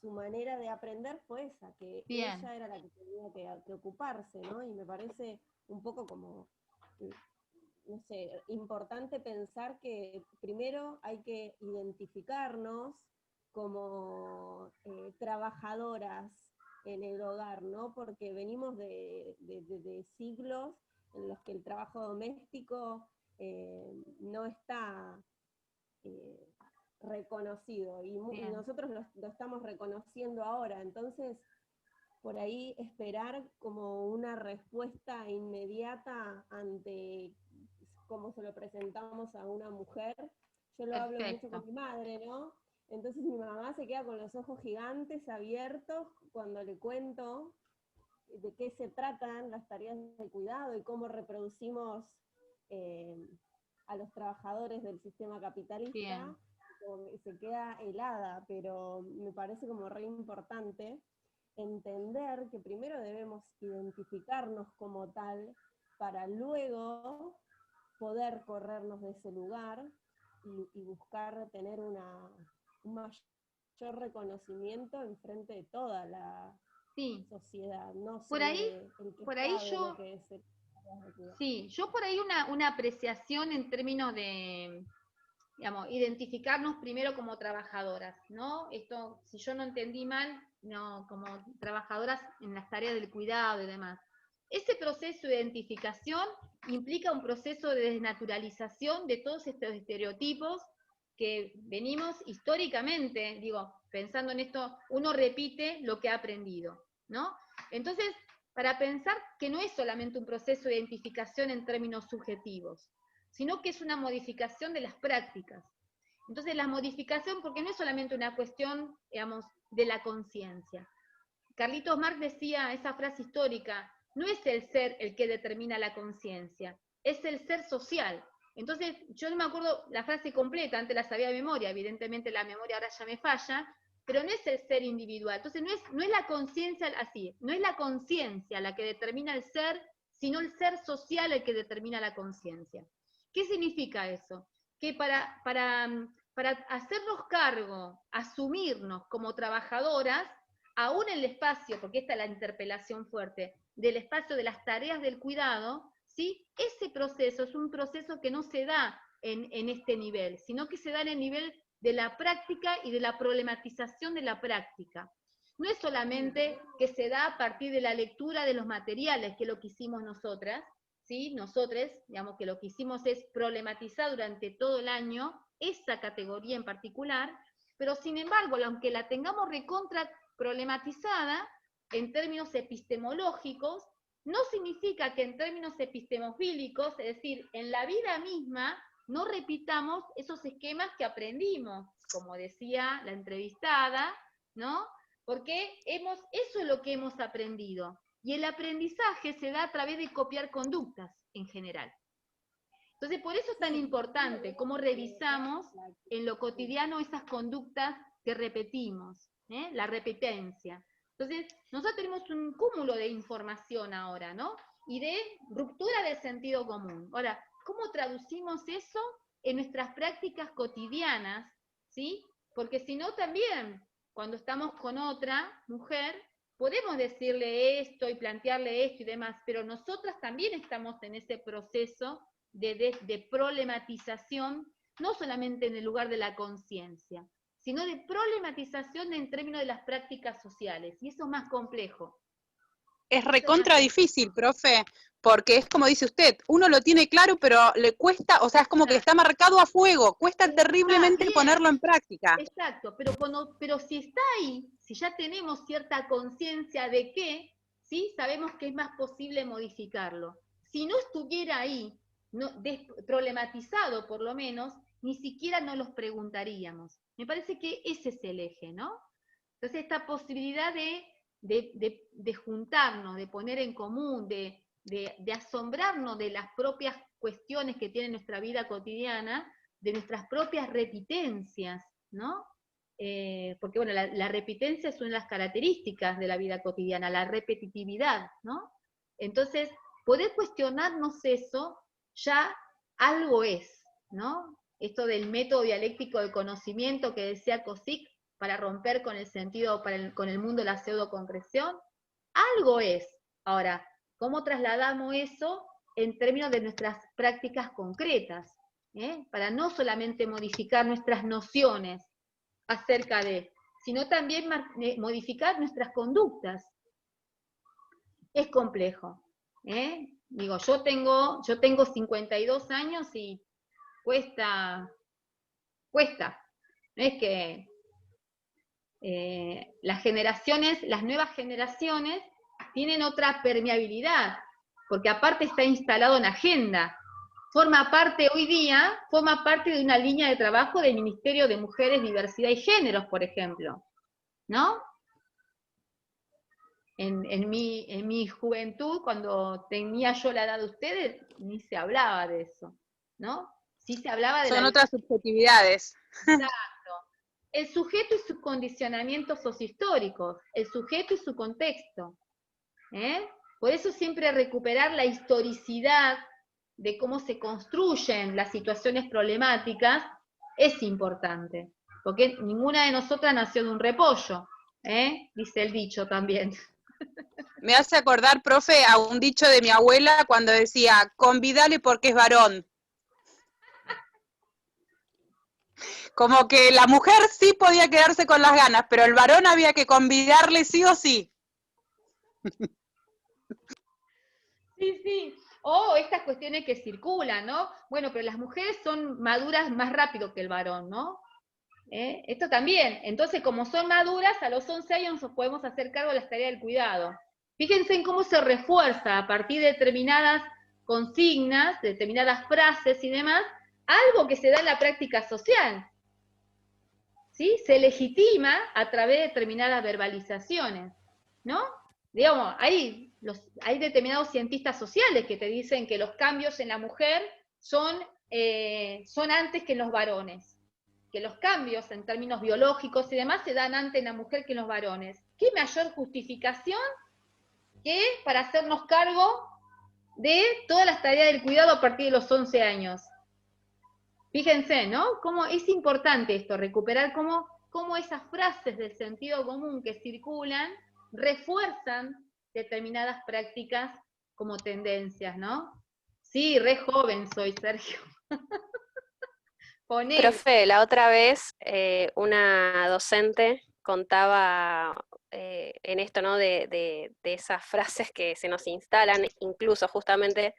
su manera de aprender fue esa, que ella era la que tenía que ocuparse, ¿no? Y me parece un poco como, no sé, importante pensar que primero hay que identificarnos como trabajadoras en el hogar, ¿no? Porque venimos de siglos en los que el trabajo doméstico no está reconocido, y nosotros lo estamos reconociendo ahora, entonces por ahí esperar como una respuesta inmediata ante cómo se lo presentamos a una mujer. Yo lo hablo mucho con mi madre, ¿no? Entonces mi mamá se queda con los ojos gigantes, abiertos, cuando le cuento de qué se tratan las tareas de cuidado y cómo reproducimos a los trabajadores del sistema capitalista. Se queda helada, pero me parece como re importante entender que primero debemos identificarnos como tal para luego poder corrernos de ese lugar y buscar tener un mayor reconocimiento en frente de toda la sociedad, no por solo ahí, el que por ahí sabe yo, lo que es el sí, yo por ahí una apreciación en términos de, digamos, identificarnos primero como trabajadoras, ¿no? Esto, si yo no entendí mal, no, como trabajadoras en las tareas del cuidado y demás. Ese proceso de identificación implica un proceso de desnaturalización de todos estos estereotipos que venimos históricamente, digo, pensando en esto, uno repite lo que ha aprendido, ¿no? Entonces, para pensar que no es solamente un proceso de identificación en términos subjetivos, sino que es una modificación de las prácticas. Entonces, la modificación, porque no es solamente una cuestión, digamos, de la conciencia. Carlitos Marx decía esa frase histórica, no es el ser el que determina la conciencia, es el ser social. Entonces, yo no me acuerdo la frase completa, antes la sabía de memoria, evidentemente la memoria ahora ya me falla, pero no es el ser individual. Entonces, no es la conciencia así, no es la conciencia la que determina el ser, sino el ser social el que determina la conciencia. ¿Qué significa eso? Que para hacernos cargo, asumirnos como trabajadoras, aún en el espacio, porque esta es la interpelación fuerte, del espacio de las tareas del cuidado, ¿sí? Ese proceso es un proceso que no se da en este nivel, sino que se da en el nivel de la práctica y de la problematización de la práctica. No es solamente que se da a partir de la lectura de los materiales, que es lo que hicimos nosotras, ¿sí? Nosotros, digamos que lo que hicimos es problematizar durante todo el año esa categoría en particular, pero sin embargo, aunque la tengamos recontra problematizada en términos epistemológicos, no significa que en términos epistemofílicos, es decir, en la vida misma, no repitamos esos esquemas que aprendimos, como decía la entrevistada, ¿no? Porque eso es lo que hemos aprendido. Y el aprendizaje se da a través de copiar conductas en general. Entonces, por eso es tan importante cómo revisamos en lo cotidiano esas conductas que repetimos, la repetencia. Entonces, nosotros tenemos un cúmulo de información ahora, ¿no? Y de ruptura del sentido común. Ahora, ¿cómo traducimos eso en nuestras prácticas cotidianas? ¿Sí? Porque si no, también, cuando estamos con otra mujer, podemos decirle esto y plantearle esto y demás, pero nosotras también estamos en ese proceso de problematización, no solamente en el lugar de la conciencia, sino de problematización en términos de las prácticas sociales, y eso es más complejo. Es recontra difícil, profe, porque es como dice usted, uno lo tiene claro, pero le cuesta, o sea, es como que está marcado a fuego, cuesta terriblemente ponerlo en práctica. Exacto, pero si está ahí, si ya tenemos cierta conciencia de que, ¿sí? Sabemos que es más posible modificarlo. Si no estuviera ahí, problematizado por lo menos, ni siquiera nos los preguntaríamos. Me parece que ese es el eje, ¿no? Entonces esta posibilidad de juntarnos, de poner en común, de asombrarnos de las propias cuestiones que tiene nuestra vida cotidiana, de nuestras propias repitencias, ¿no? porque bueno, la repitencia es una de las características de la vida cotidiana, la repetitividad, ¿no? Entonces, poder cuestionarnos eso, ya algo es, ¿no? Esto del método dialéctico del conocimiento que decía Kozik, para romper con el sentido, con el mundo de la pseudoconcreción, algo es. Ahora, ¿cómo trasladamos eso en términos de nuestras prácticas concretas? Para no solamente modificar nuestras nociones acerca de, sino también modificar nuestras conductas. Es complejo. Digo, yo tengo 52 años y cuesta. No es que las nuevas generaciones tienen otra permeabilidad, porque aparte está instalado en agenda. Forma parte de una línea de trabajo del Ministerio de Mujeres, Diversidad y Géneros, por ejemplo, ¿no? En mi juventud, cuando tenía yo la edad de ustedes, ni se hablaba de eso, ¿no? Sí se hablaba de Son otras subjetividades. Exacto. El sujeto y sus condicionamientos sociohistóricos, el sujeto y su contexto. Por eso siempre recuperar la historicidad de cómo se construyen las situaciones problemáticas es importante, porque ninguna de nosotras nació de un repollo, dice el dicho también. Me hace acordar, profe, a un dicho de mi abuela cuando decía, convidale porque es varón. Como que la mujer sí podía quedarse con las ganas, pero el varón había que convidarle sí o sí. Sí. O estas cuestiones que circulan, ¿no? Bueno, pero las mujeres son maduras más rápido que el varón, ¿no? Esto también. Entonces, como son maduras, a los 11 años nos podemos hacer cargo de las tareas del cuidado. Fíjense en cómo se refuerza a partir de determinadas consignas, de determinadas frases y demás, algo que se da en la práctica social. ¿Sí? Se legitima a través de determinadas verbalizaciones, ¿no? Digamos, hay determinados cientistas sociales que te dicen que los cambios en la mujer son antes que en los varones, que los cambios en términos biológicos y demás se dan antes en la mujer que en los varones. ¿Qué mayor justificación que para hacernos cargo de todas las tareas del cuidado a partir de los 11 años? Fíjense, ¿no? Cómo es importante esto, recuperar cómo esas frases del sentido común que circulan refuerzan determinadas prácticas como tendencias, ¿no? Sí, re joven soy, Sergio. Profe, la otra vez una docente contaba en esto, ¿no? De esas frases que se nos instalan, incluso justamente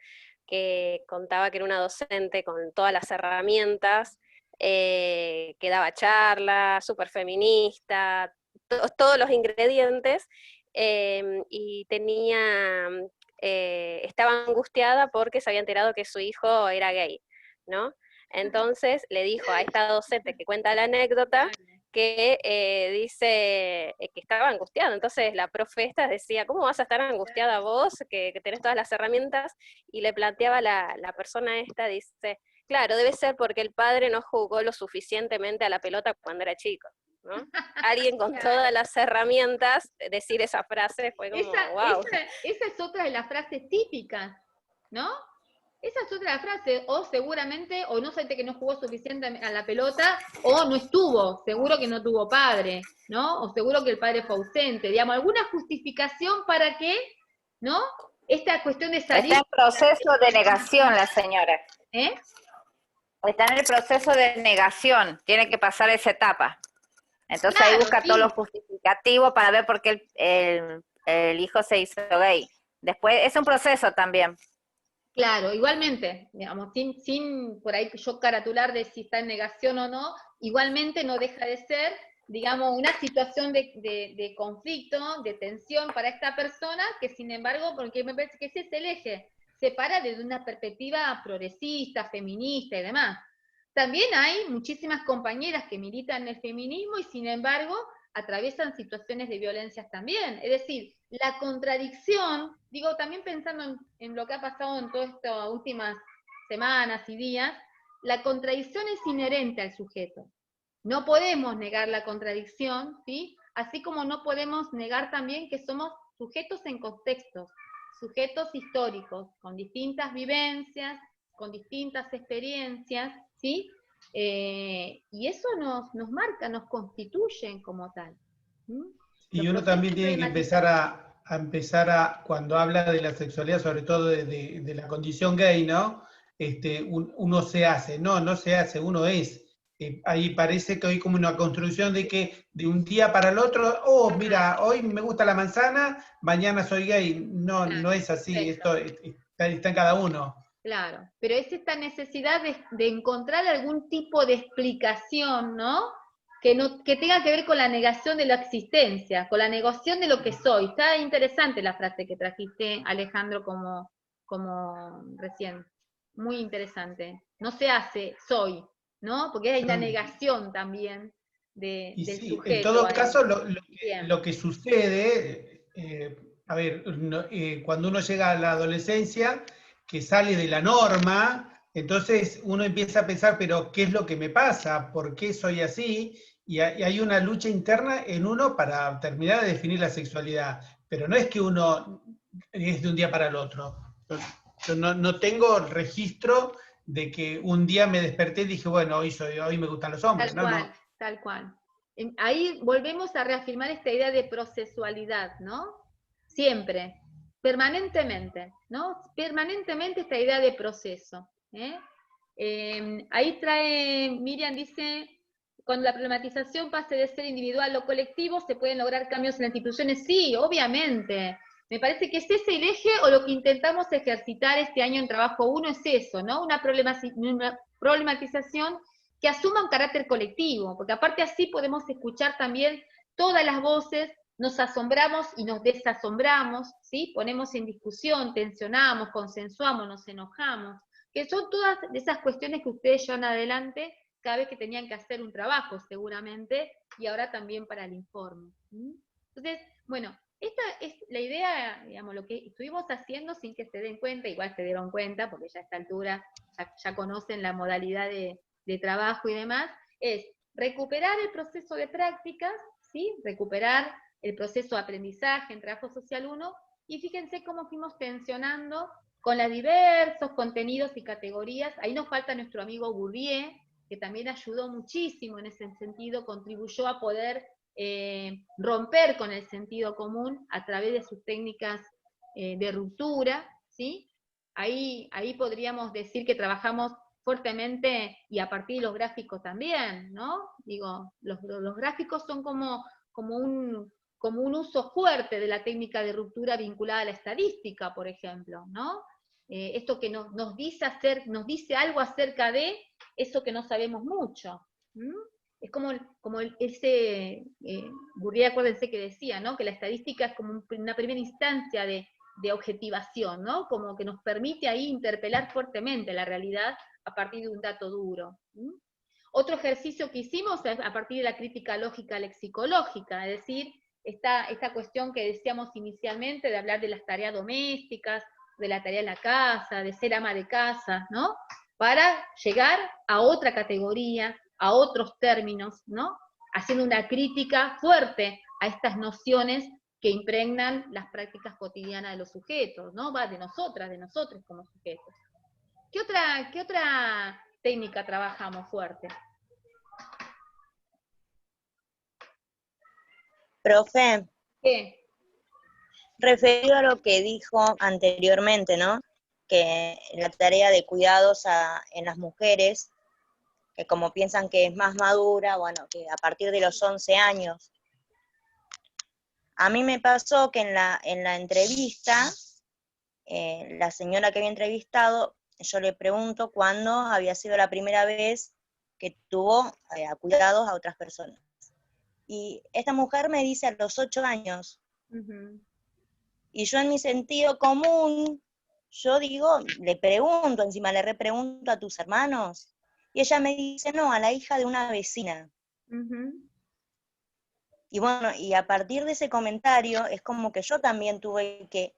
que contaba que era una docente con todas las herramientas, que daba charlas, súper feminista, todos los ingredientes, y estaba angustiada porque se había enterado que su hijo era gay, ¿no? Entonces le dijo a esta docente que cuenta la anécdota que dice que estaba angustiada. Entonces la profe esta decía, ¿cómo vas a estar angustiada vos, que tenés todas las herramientas? Y le planteaba la persona esta, dice, claro, debe ser porque el padre no jugó lo suficientemente a la pelota cuando era chico, ¿no? Alguien con todas las herramientas, decir esa frase fue como, wow. Esa es otra de las frases típicas, ¿no? Esa es otra frase, o seguramente, o no sé que no jugó suficiente a la pelota, o no estuvo, seguro que no tuvo padre, ¿no? O seguro que el padre fue ausente, digamos, alguna justificación para que, ¿no? Esta cuestión de salir... Está en proceso de negación la señora. Está en el proceso de negación, tiene que pasar esa etapa. Entonces claro, ahí busca todo lo justificativo para ver por qué el hijo se hizo gay. Después, es un proceso también. Claro, igualmente, digamos, sin por ahí yo caratular de si está en negación o no, igualmente no deja de ser, digamos, una situación de conflicto, de tensión para esta persona, que sin embargo, porque me parece que ese es el eje, se para desde una perspectiva progresista, feminista y demás. También hay muchísimas compañeras que militan en el feminismo y sin embargo atraviesan situaciones de violencias también. Es decir, la contradicción, digo, también pensando en lo que ha pasado en todas estas últimas semanas y días, la contradicción es inherente al sujeto. No podemos negar la contradicción, ¿sí? Así como no podemos negar también que somos sujetos en contextos, sujetos históricos, con distintas vivencias, con distintas experiencias, ¿sí? Y eso nos marca, nos constituyen como tal. Y uno también tiene que empezar a cuando habla de la sexualidad, sobre todo de la condición gay, ¿no? Uno se hace, no se hace, uno es. Ahí parece que hay como una construcción de que de un día para el otro, oh, mira, hoy me gusta la manzana, mañana soy gay. No, no es así, esto está en cada uno. Claro, pero es esta necesidad de encontrar algún tipo de explicación, ¿no? Que tenga que ver con la negación de la existencia, con la negación de lo que soy. Está interesante la frase que trajiste, Alejandro, como recién. Muy interesante. No se hace, soy, ¿no? Porque hay una negación también del sujeto. En todo caso, lo que sucede, a ver, cuando uno llega a la adolescencia, que sale de la norma, entonces uno empieza a pensar, pero ¿qué es lo que me pasa? ¿Por qué soy así? Y hay una lucha interna en uno para terminar de definir la sexualidad, pero no es que uno es de un día para el otro. Yo no tengo registro de que un día me desperté y dije, bueno, hoy me gustan los hombres. Tal cual. Ahí volvemos a reafirmar esta idea de procesualidad, ¿no? Siempre, permanentemente, ¿no? Permanentemente esta idea de proceso. Ahí Miriam dice, cuando la problematización pase de ser individual o colectivo, se pueden lograr cambios en las instituciones. Sí, obviamente. Me parece que es ese el eje, o lo que intentamos ejercitar este año en Trabajo 1 es eso, ¿no? Una problematización que asuma un carácter colectivo, porque aparte así podemos escuchar también todas las voces, nos asombramos y nos desasombramos, ¿sí? Ponemos en discusión, tensionamos, consensuamos, nos enojamos, que son todas esas cuestiones que ustedes llevan adelante cada vez que tenían que hacer un trabajo, seguramente, y ahora también para el informe. Entonces, bueno, esta es la idea, digamos, lo que estuvimos haciendo sin que se den cuenta, igual se dieron cuenta, porque ya a esta altura ya conocen la modalidad de trabajo y demás, es recuperar el proceso de prácticas, ¿sí? Recuperar el proceso de aprendizaje en Trabajo Social 1, y fíjense cómo fuimos tensionando con los diversos contenidos y categorías. Ahí nos falta nuestro amigo Bourdieu, que también ayudó muchísimo en ese sentido, contribuyó a poder romper con el sentido común a través de sus técnicas de ruptura, ¿sí? Ahí podríamos decir que trabajamos fuertemente, y a partir de los gráficos también, ¿no? Digo, los gráficos son como un uso fuerte de la técnica de ruptura vinculada a la estadística, por ejemplo, ¿no? Esto que nos dice algo acerca de eso que no sabemos mucho. Es como ese, Bourdieu, acuérdense que decía, ¿no? Que la estadística es como una primera instancia de objetivación, ¿no? Como que nos permite ahí interpelar fuertemente la realidad a partir de un dato duro. Otro ejercicio que hicimos es a partir de la crítica lógica lexicológica, es decir, esta cuestión que decíamos inicialmente de hablar de las tareas domésticas, de la tarea de la casa, de ser ama de casa, ¿no? Para llegar a otra categoría, a otros términos, ¿no? Haciendo una crítica fuerte a estas nociones que impregnan las prácticas cotidianas de los sujetos, ¿no? Va de nosotros como sujetos. ¿Qué otra técnica trabajamos fuerte? Profe. ¿Qué? Referido a lo que dijo anteriormente, ¿no? Que la tarea de cuidados en las mujeres, que como piensan que es más madura, bueno, que a partir de los 11 años. A mí me pasó que en la entrevista, la señora que había entrevistado, yo le pregunto cuándo había sido la primera vez que tuvo cuidados a otras personas. Y esta mujer me dice a los 8 años. Y yo en mi sentido común, yo digo, le pregunto, encima le repregunto a tus hermanos. Y ella me dice, no, a la hija de una vecina. Y bueno, y a partir de ese comentario, es como que yo también tuve que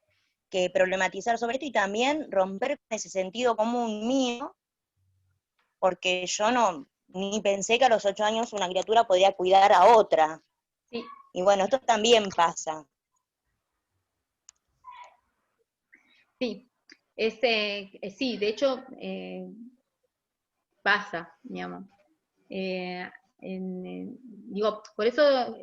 problematizar sobre esto y también romper con ese sentido común mío, porque yo no ni pensé que a los 8 años una criatura podría cuidar a otra. Sí. Y bueno, esto también pasa. Sí, sí, de hecho, pasa, digamos. Digo, por eso,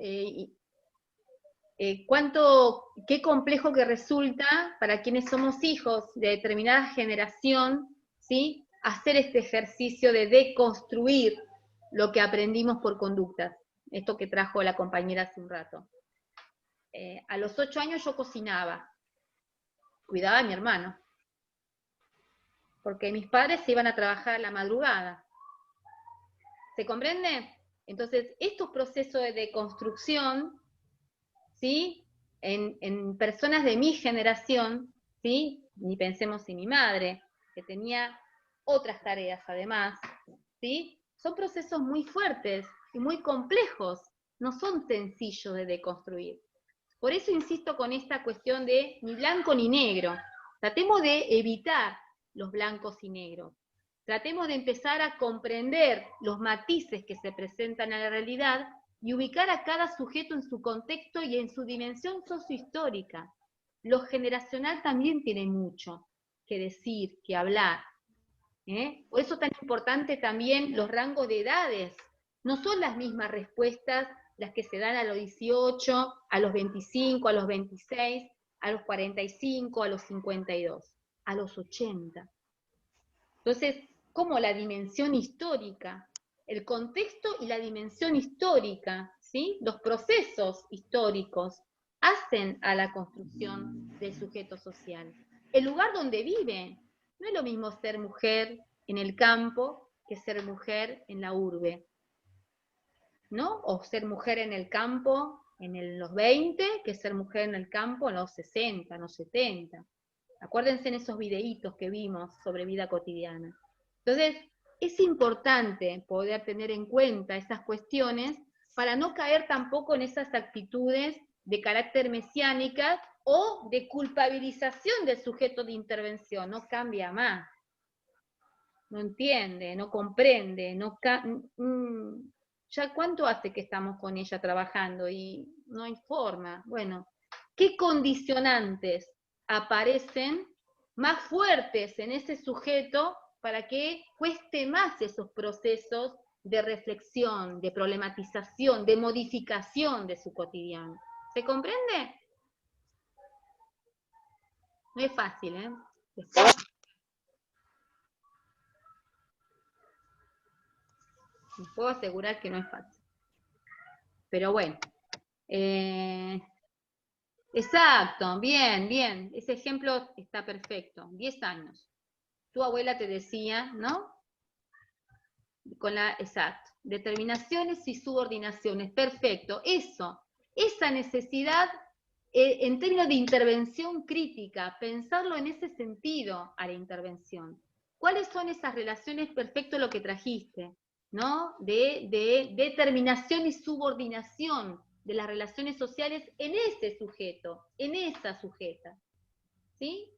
qué complejo que resulta para quienes somos hijos de determinada generación, ¿sí? Hacer este ejercicio de deconstruir lo que aprendimos por conductas. Esto que trajo la compañera hace un rato. A los 8 años yo cocinaba, cuidaba a mi hermano, porque mis padres se iban a trabajar a la madrugada. ¿Se comprende? Entonces, estos procesos de deconstrucción, ¿sí? En personas de mi generación, ¿sí? Ni pensemos en mi madre, que tenía otras tareas además, ¿sí? Son procesos muy fuertes y muy complejos, no son sencillos de deconstruir. Por eso insisto con esta cuestión de ni blanco ni negro. Tratemos de evitar los blancos y negros. Tratemos de empezar a comprender los matices que se presentan en la realidad y ubicar a cada sujeto en su contexto y en su dimensión sociohistórica. Lo generacional también tiene mucho que decir, que hablar. Por eso es tan importante también los rangos de edades. No son las mismas respuestas las que se dan a los 18, a los 25, a los 26, a los 45, a los 52, a los 80. Entonces, como la dimensión histórica, el contexto y la dimensión histórica, ¿sí? Los procesos históricos hacen a la construcción del sujeto social. El lugar donde vive, no es lo mismo ser mujer en el campo que ser mujer en la urbe, ¿no? O ser mujer en el campo en los 20 que ser mujer en el campo en los 60, en los 70. Acuérdense en esos videitos que vimos sobre vida cotidiana. Entonces, es importante poder tener en cuenta esas cuestiones para no caer tampoco en esas actitudes de carácter mesiánicas o de culpabilización del sujeto de intervención. No cambia más, no entiende, no comprende, ya cuánto hace que estamos con ella trabajando y no hay forma. Bueno, ¿qué condicionantes aparecen más fuertes en ese sujeto para que cueste más esos procesos de reflexión, de problematización, de modificación de su cotidiano? ¿Se comprende? No es fácil, ¿eh? Les puedo asegurar que no es fácil. Pero bueno. Exacto, bien, bien. Ese ejemplo está perfecto. 10 años. Tu abuela te decía, ¿no? Exacto. Determinaciones y subordinaciones. Perfecto. Esa necesidad, en términos de intervención crítica, pensarlo en ese sentido a la intervención. ¿Cuáles son esas relaciones? Perfecto lo que trajiste, ¿no? De determinación y subordinación de las relaciones sociales en ese sujeto, en esa sujeta, ¿sí?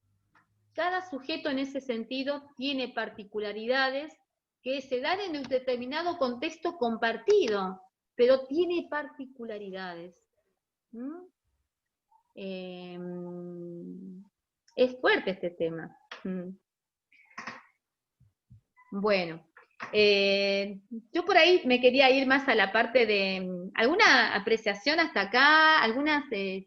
Cada sujeto en ese sentido tiene particularidades que se dan en un determinado contexto compartido, pero tiene particularidades. Es fuerte este tema. Bueno. Yo por ahí me quería ir más a la parte de alguna apreciación hasta acá,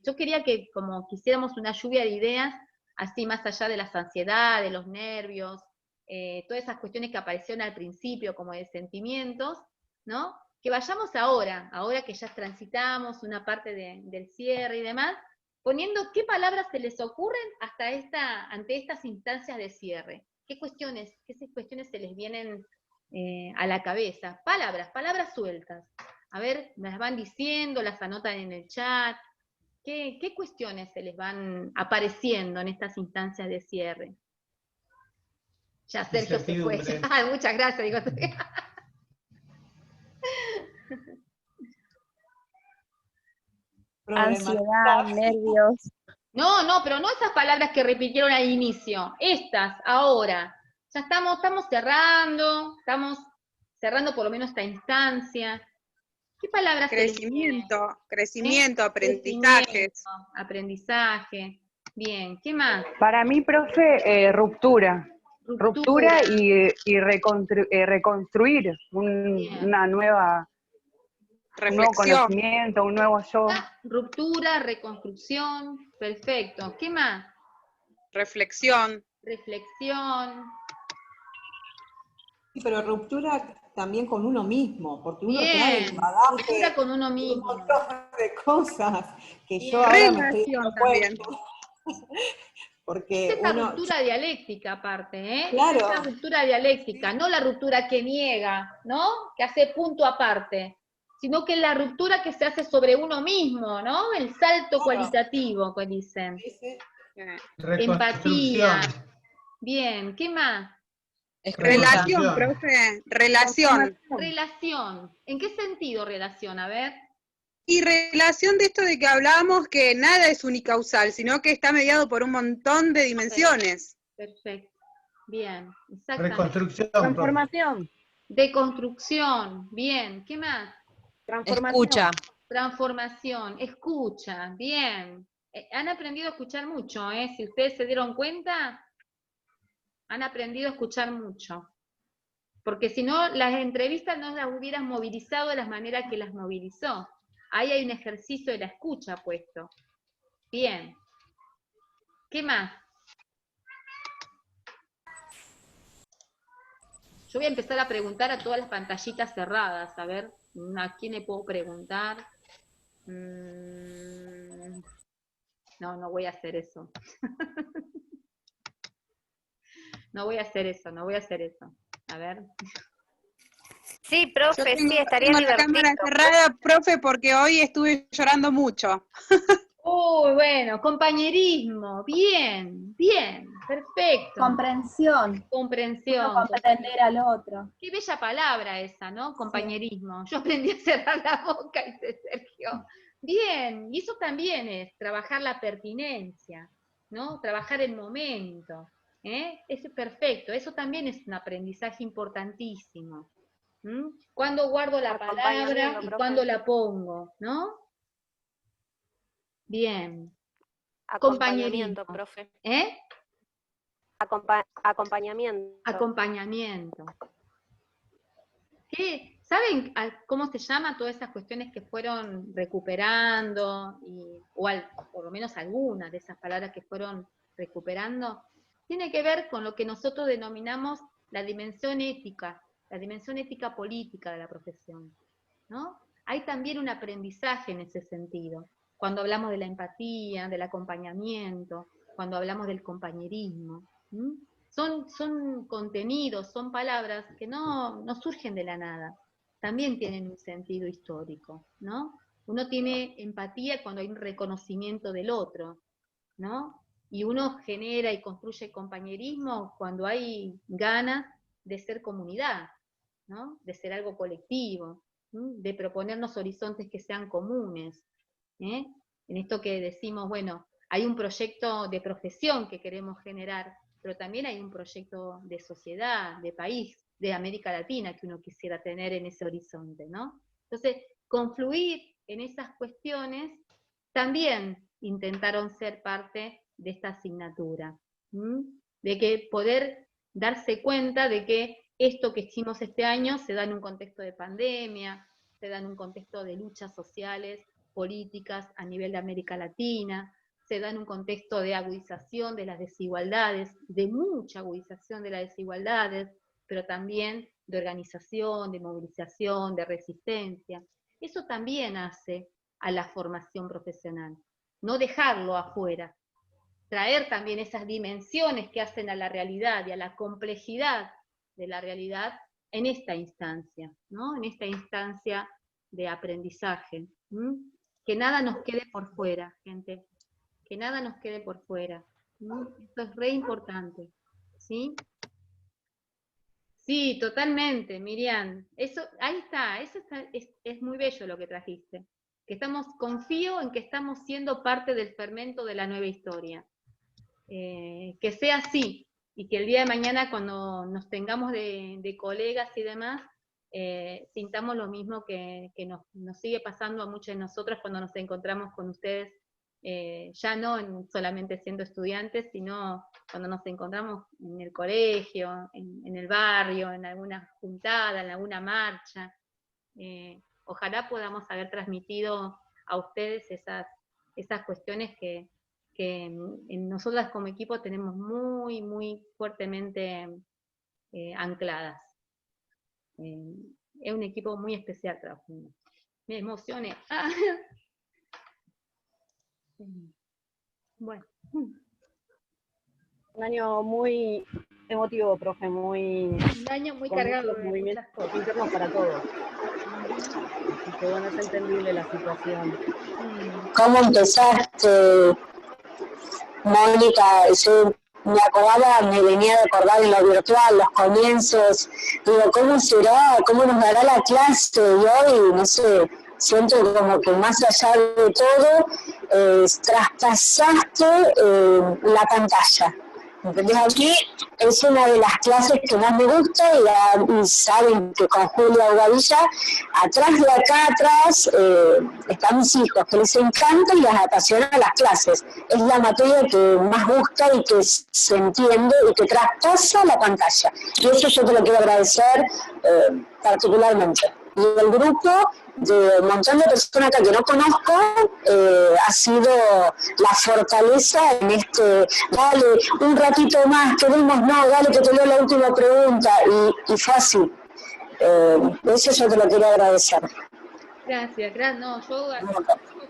yo quería que como quisiéramos una lluvia de ideas, así más allá de las ansiedades, de los nervios, todas esas cuestiones que aparecieron al principio como de sentimientos, ¿no? Que vayamos ahora que ya transitamos una parte del cierre y demás, poniendo qué palabras se les ocurren ante estas instancias de cierre. ¿Qué cuestiones se les vienen a la cabeza? Palabras sueltas. A ver, me las van diciendo, las anotan en el chat. ¿Qué cuestiones se les van apareciendo en estas instancias de cierre? Ya Sergio se fue. Muchas gracias. Digo. Ansiedad, nervios. No, pero no esas palabras que repitieron al inicio. Estas, ahora. Ya estamos cerrando, cerrando por lo menos esta instancia. ¿Qué palabras se les viene? Crecimiento, aprendizajes. Crecimiento, aprendizaje. Bien, ¿qué más? Para mí, profe, ruptura. Ruptura y reconstruir una nueva... Un nuevo conocimiento, un nuevo yo. Ruptura, reconstrucción, perfecto. ¿Qué más? Reflexión. Reflexión. Sí, pero ruptura también con uno mismo, porque uno Bien, trae un bagaje, ruptura con uno mismo. un montón de cosas que Bien. yo ahora me estoy Relación dando también. cuenta. Porque Esta uno... ruptura dialéctica aparte, ¿eh? Claro. Esta ruptura dialéctica, no la ruptura que niega, ¿no? Que hace punto aparte, sino que la ruptura que se hace sobre uno mismo, ¿no? El salto cualitativo, que dicen. Empatía. Bien, ¿qué más? Relación, profe, relación. Relación. ¿En qué sentido relación? A ver. Y relación de esto de que hablábamos que nada es unicausal, sino que está mediado por un montón de dimensiones. Perfecto. Bien, exactamente. Reconstrucción. Transformación. Deconstrucción. Bien, ¿qué más? Escucha. Transformación. Escucha. Bien. Han aprendido a escuchar mucho, ¿eh? Si ustedes se dieron cuenta, han aprendido a escuchar mucho. Porque si no, las entrevistas no las hubieran movilizado de las maneras que las movilizó. Ahí hay un ejercicio de la escucha puesto. Bien. ¿Qué más? Yo voy a empezar a preguntar a todas las pantallitas cerradas. A ver, ¿a quién le puedo preguntar? No, no voy a hacer eso. No voy a hacer eso. A ver. Sí, profe, sí, estaría tengo divertido. la cámara cerrada, profe, porque hoy estuve llorando mucho. Uy, bueno, compañerismo, bien, perfecto. Comprensión. Comprensión. Uno comprender al otro. Qué bella palabra esa, ¿no? Compañerismo. Sí. Yo aprendí a cerrar la boca, dice Sergio. Bien, y eso también es trabajar la pertinencia, ¿no? Trabajar el momento, ¿eh? Eso es perfecto, eso también es un aprendizaje importantísimo. Cuando guardo la palabra y cuando la pongo, ¿no? Bien. Acompañamiento, profe. ¿Eh? Acompañamiento. Acompañamiento. ¿Qué? ¿Saben cómo se llama todas esas cuestiones que fueron recuperando? Por lo menos algunas de esas palabras que fueron recuperando. Tiene que ver con lo que nosotros denominamos la dimensión ética política de la profesión, ¿no? Hay también un aprendizaje en ese sentido. Cuando hablamos de la empatía, del acompañamiento, cuando hablamos del compañerismo. Son contenidos, son palabras que no surgen de la nada. También tienen un sentido histórico, ¿no? Uno tiene empatía cuando hay un reconocimiento del otro, ¿no? Y uno genera y construye compañerismo cuando hay ganas de ser comunidad, ¿no? De ser algo colectivo, de proponernos horizontes que sean comunes, ¿eh? En esto que decimos, bueno, hay un proyecto de profesión que queremos generar, pero también hay un proyecto de sociedad, de país, de América Latina que uno quisiera tener en ese horizonte, ¿no? Entonces, confluir en esas cuestiones también intentaron ser parte de esta asignatura, de que poder darse cuenta de que esto que hicimos este año se da en un contexto de pandemia, se da en un contexto de luchas sociales, políticas a nivel de América Latina, se da en un contexto de agudización de las desigualdades, de mucha agudización de las desigualdades, pero también de organización, de movilización, de resistencia. Eso también hace a la formación profesional, no dejarlo afuera, traer también esas dimensiones que hacen a la realidad y a la complejidad de la realidad en esta instancia, ¿no? En esta instancia de aprendizaje. Que nada nos quede por fuera, gente, que nada nos quede por fuera. Esto es re importante, ¿sí? Sí, totalmente, Miriam. Ahí está, es muy bello lo que trajiste. Confío en que estamos siendo parte del fermento de la nueva historia. Que sea así, y que el día de mañana cuando nos tengamos de colegas y demás, sintamos lo mismo que nos sigue pasando a muchos de nosotros cuando nos encontramos con ustedes, ya no solamente siendo estudiantes, sino cuando nos encontramos en el colegio, en el barrio, en alguna juntada, en alguna marcha. Ojalá podamos haber transmitido a ustedes esas cuestiones que en nosotras como equipo tenemos muy, muy fuertemente ancladas. Es un equipo muy especial trabajando. Me emocioné. Ah. Bueno. Un año muy emotivo, profe, un año muy cargado de movimientos internos para todos. Y que bueno, es entendible la situación. ¿Cómo empezaste, Mónica? Yo me acordaba, me venía de acordar en lo virtual, los comienzos. Digo, ¿cómo será? ¿Cómo nos dará la clase? Y hoy, no sé, siento como que más allá de todo, traspasaste la pantalla. ¿Entendés? Aquí es una de las clases que más me gusta y saben que con Julia Bobadilla, atrás, están mis hijos, que les encanta y les apasiona las clases. Es la materia que más gusta y que se entiende y que traspasa la pantalla. Y eso yo te lo quiero agradecer particularmente. Y el grupo de un montón de personas que no conozco ha sido la fortaleza en dale un ratito más, queremos, no, dale que te leo la última pregunta, y fue así. Eso yo te lo quiero agradecer. Gracias, no, yo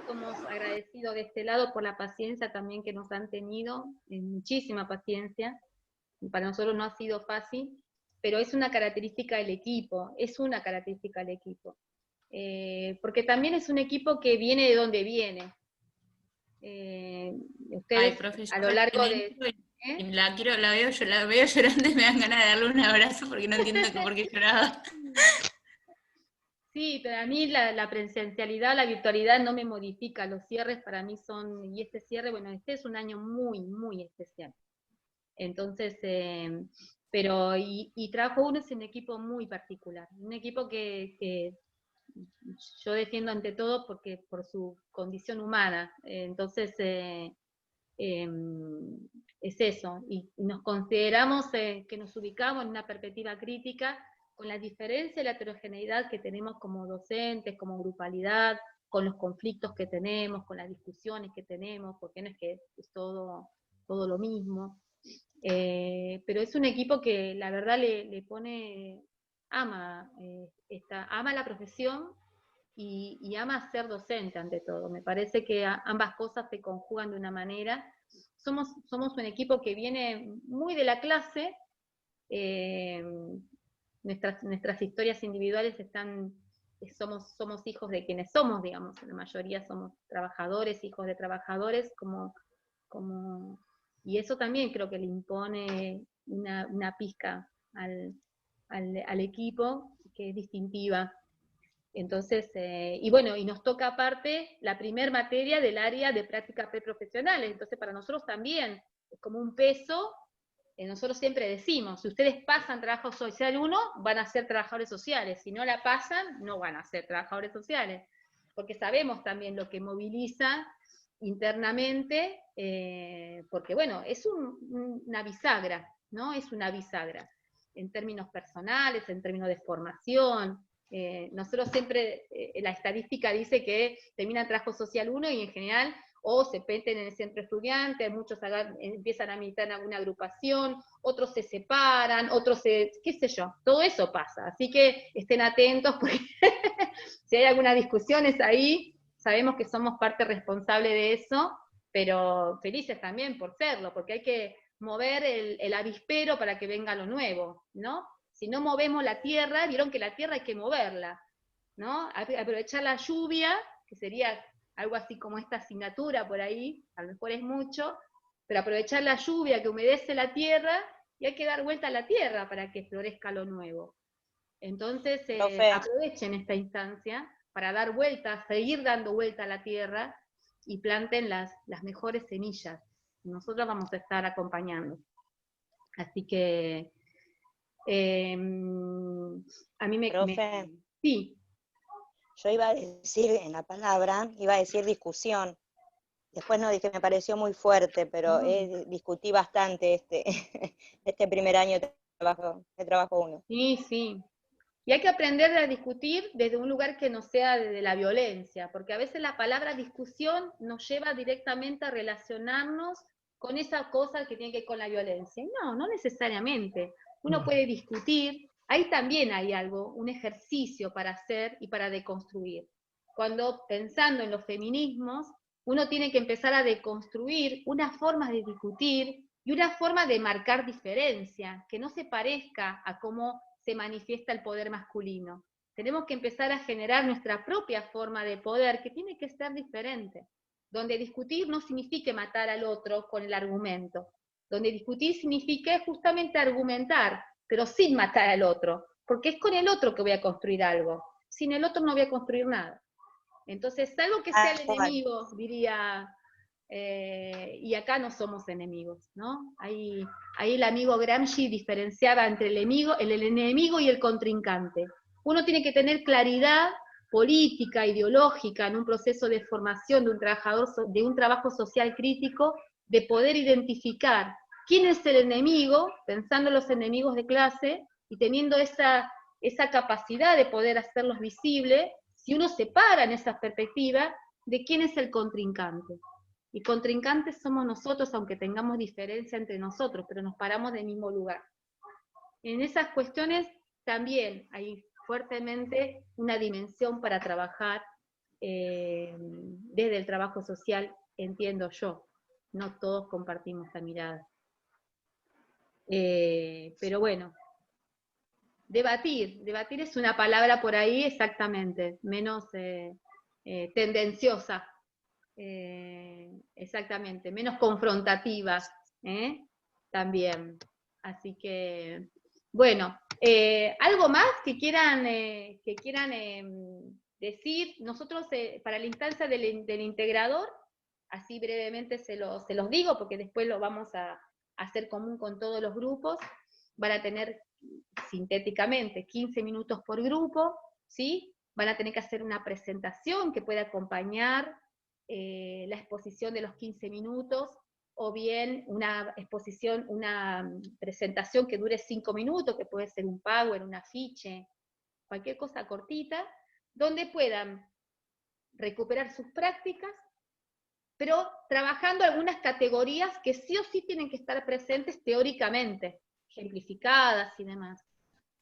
somos agradecidos de este lado por la paciencia también que nos han tenido, muchísima paciencia, para nosotros no ha sido fácil, pero es una característica del equipo, porque también es un equipo que viene de donde viene. Ustedes a lo largo de... La veo llorando y me dan ganas de darle un abrazo porque no entiendo por qué lloraba. Sí, pero a mí la presencialidad, la virtualidad no me modifica, los cierres para mí son, y este cierre, bueno, este es un año muy, muy especial. Entonces, pero, y trabajo uno es un equipo muy particular, un equipo que yo defiendo ante todo porque por su condición humana, entonces es eso, y nos consideramos que nos ubicamos en una perspectiva crítica con la diferencia y la heterogeneidad que tenemos como docentes, como grupalidad, con los conflictos que tenemos, con las discusiones que tenemos, porque no es que es todo lo mismo. Pero es un equipo que la verdad le pone, ama la profesión y ama ser docente ante todo. Me parece que ambas cosas se conjugan de una manera. Somos un equipo que viene muy de la clase, nuestras historias individuales somos hijos de quienes somos, digamos, la mayoría somos trabajadores, hijos de trabajadores, y eso también creo que le impone una pizca al equipo, que es distintiva. Entonces, y bueno, y nos toca aparte la primer materia del área de prácticas preprofesionales, entonces para nosotros también es como un peso. Nosotros siempre decimos, si ustedes pasan trabajo social 1, van a ser trabajadores sociales, si no la pasan, no van a ser trabajadores sociales, porque sabemos también lo que moviliza internamente, porque bueno, es una bisagra, ¿no? Es una bisagra, en términos personales, en términos de formación. Nosotros siempre, la estadística dice que termina trabajo social 1 y en general o se meten en el centro estudiante, muchos empiezan a militar en alguna agrupación, otros se separan, qué sé yo, todo eso pasa, así que estén atentos porque si hay algunas discusiones ahí, sabemos que somos parte responsable de eso, pero felices también por serlo, porque hay que mover el avispero para que venga lo nuevo, ¿no? Si no movemos la tierra, vieron que la tierra hay que moverla, ¿no? Aprovechar la lluvia, que sería algo así como esta asignatura por ahí, a lo mejor es mucho, pero aprovechar la lluvia que humedece la tierra, y hay que dar vuelta a la tierra para que florezca lo nuevo. Entonces, aprovechen esta instancia para dar vuelta, seguir dando vuelta a la tierra, y planten las mejores semillas. Nosotros vamos a estar acompañando. Así que a mí Profe, sí. Yo iba a decir, en la palabra, iba a decir discusión. Después no dije, me pareció muy fuerte, pero discutí bastante este primer año de trabajo 1. Sí, sí. Y hay que aprender a discutir desde un lugar que no sea desde la violencia, porque a veces la palabra discusión nos lleva directamente a relacionarnos con esa cosa que tiene que ver con la violencia. Y no, no necesariamente. Uno puede discutir, ahí también hay algo, un ejercicio para hacer y para deconstruir. Cuando pensando en los feminismos, uno tiene que empezar a deconstruir unas formas de discutir y una forma de marcar diferencia, que no se parezca a cómo se manifiesta el poder masculino. Tenemos que empezar a generar nuestra propia forma de poder, que tiene que ser diferente, donde discutir no significa matar al otro con el argumento, donde discutir significa justamente argumentar, pero sin matar al otro, porque es con el otro que voy a construir algo, sin el otro no voy a construir nada. Entonces, salvo que sea el enemigo, diría, y acá no somos enemigos, ¿no? Ahí el amigo Gramsci diferenciaba entre el enemigo y el contrincante. Uno tiene que tener claridad política, ideológica, en un proceso de formación de un trabajador, de un trabajo social crítico, de poder identificar quién es el enemigo, pensando en los enemigos de clase, y teniendo esa capacidad de poder hacerlos visibles, si uno se para en esa perspectiva de quién es el contrincante. Y contrincantes somos nosotros, aunque tengamos diferencia entre nosotros, pero nos paramos del mismo lugar. En esas cuestiones también hay fuertemente una dimensión para trabajar desde el trabajo social, entiendo yo. No todos compartimos esta mirada. Pero bueno, debatir es una palabra por ahí exactamente, menos tendenciosa. Exactamente, menos confrontativa, también. Así que, bueno, algo más que quieran decir. Nosotros, para la instancia del integrador, así brevemente se los digo, porque después lo vamos a hacer común con todos los grupos, van a tener sintéticamente 15 minutos por grupo, ¿sí? Van a tener que hacer una presentación que pueda acompañar la exposición de los 15 minutos, o bien una presentación que dure 5 minutos, que puede ser un power, un afiche, cualquier cosa cortita, donde puedan recuperar sus prácticas, pero trabajando algunas categorías que sí o sí tienen que estar presentes teóricamente, ejemplificadas y demás.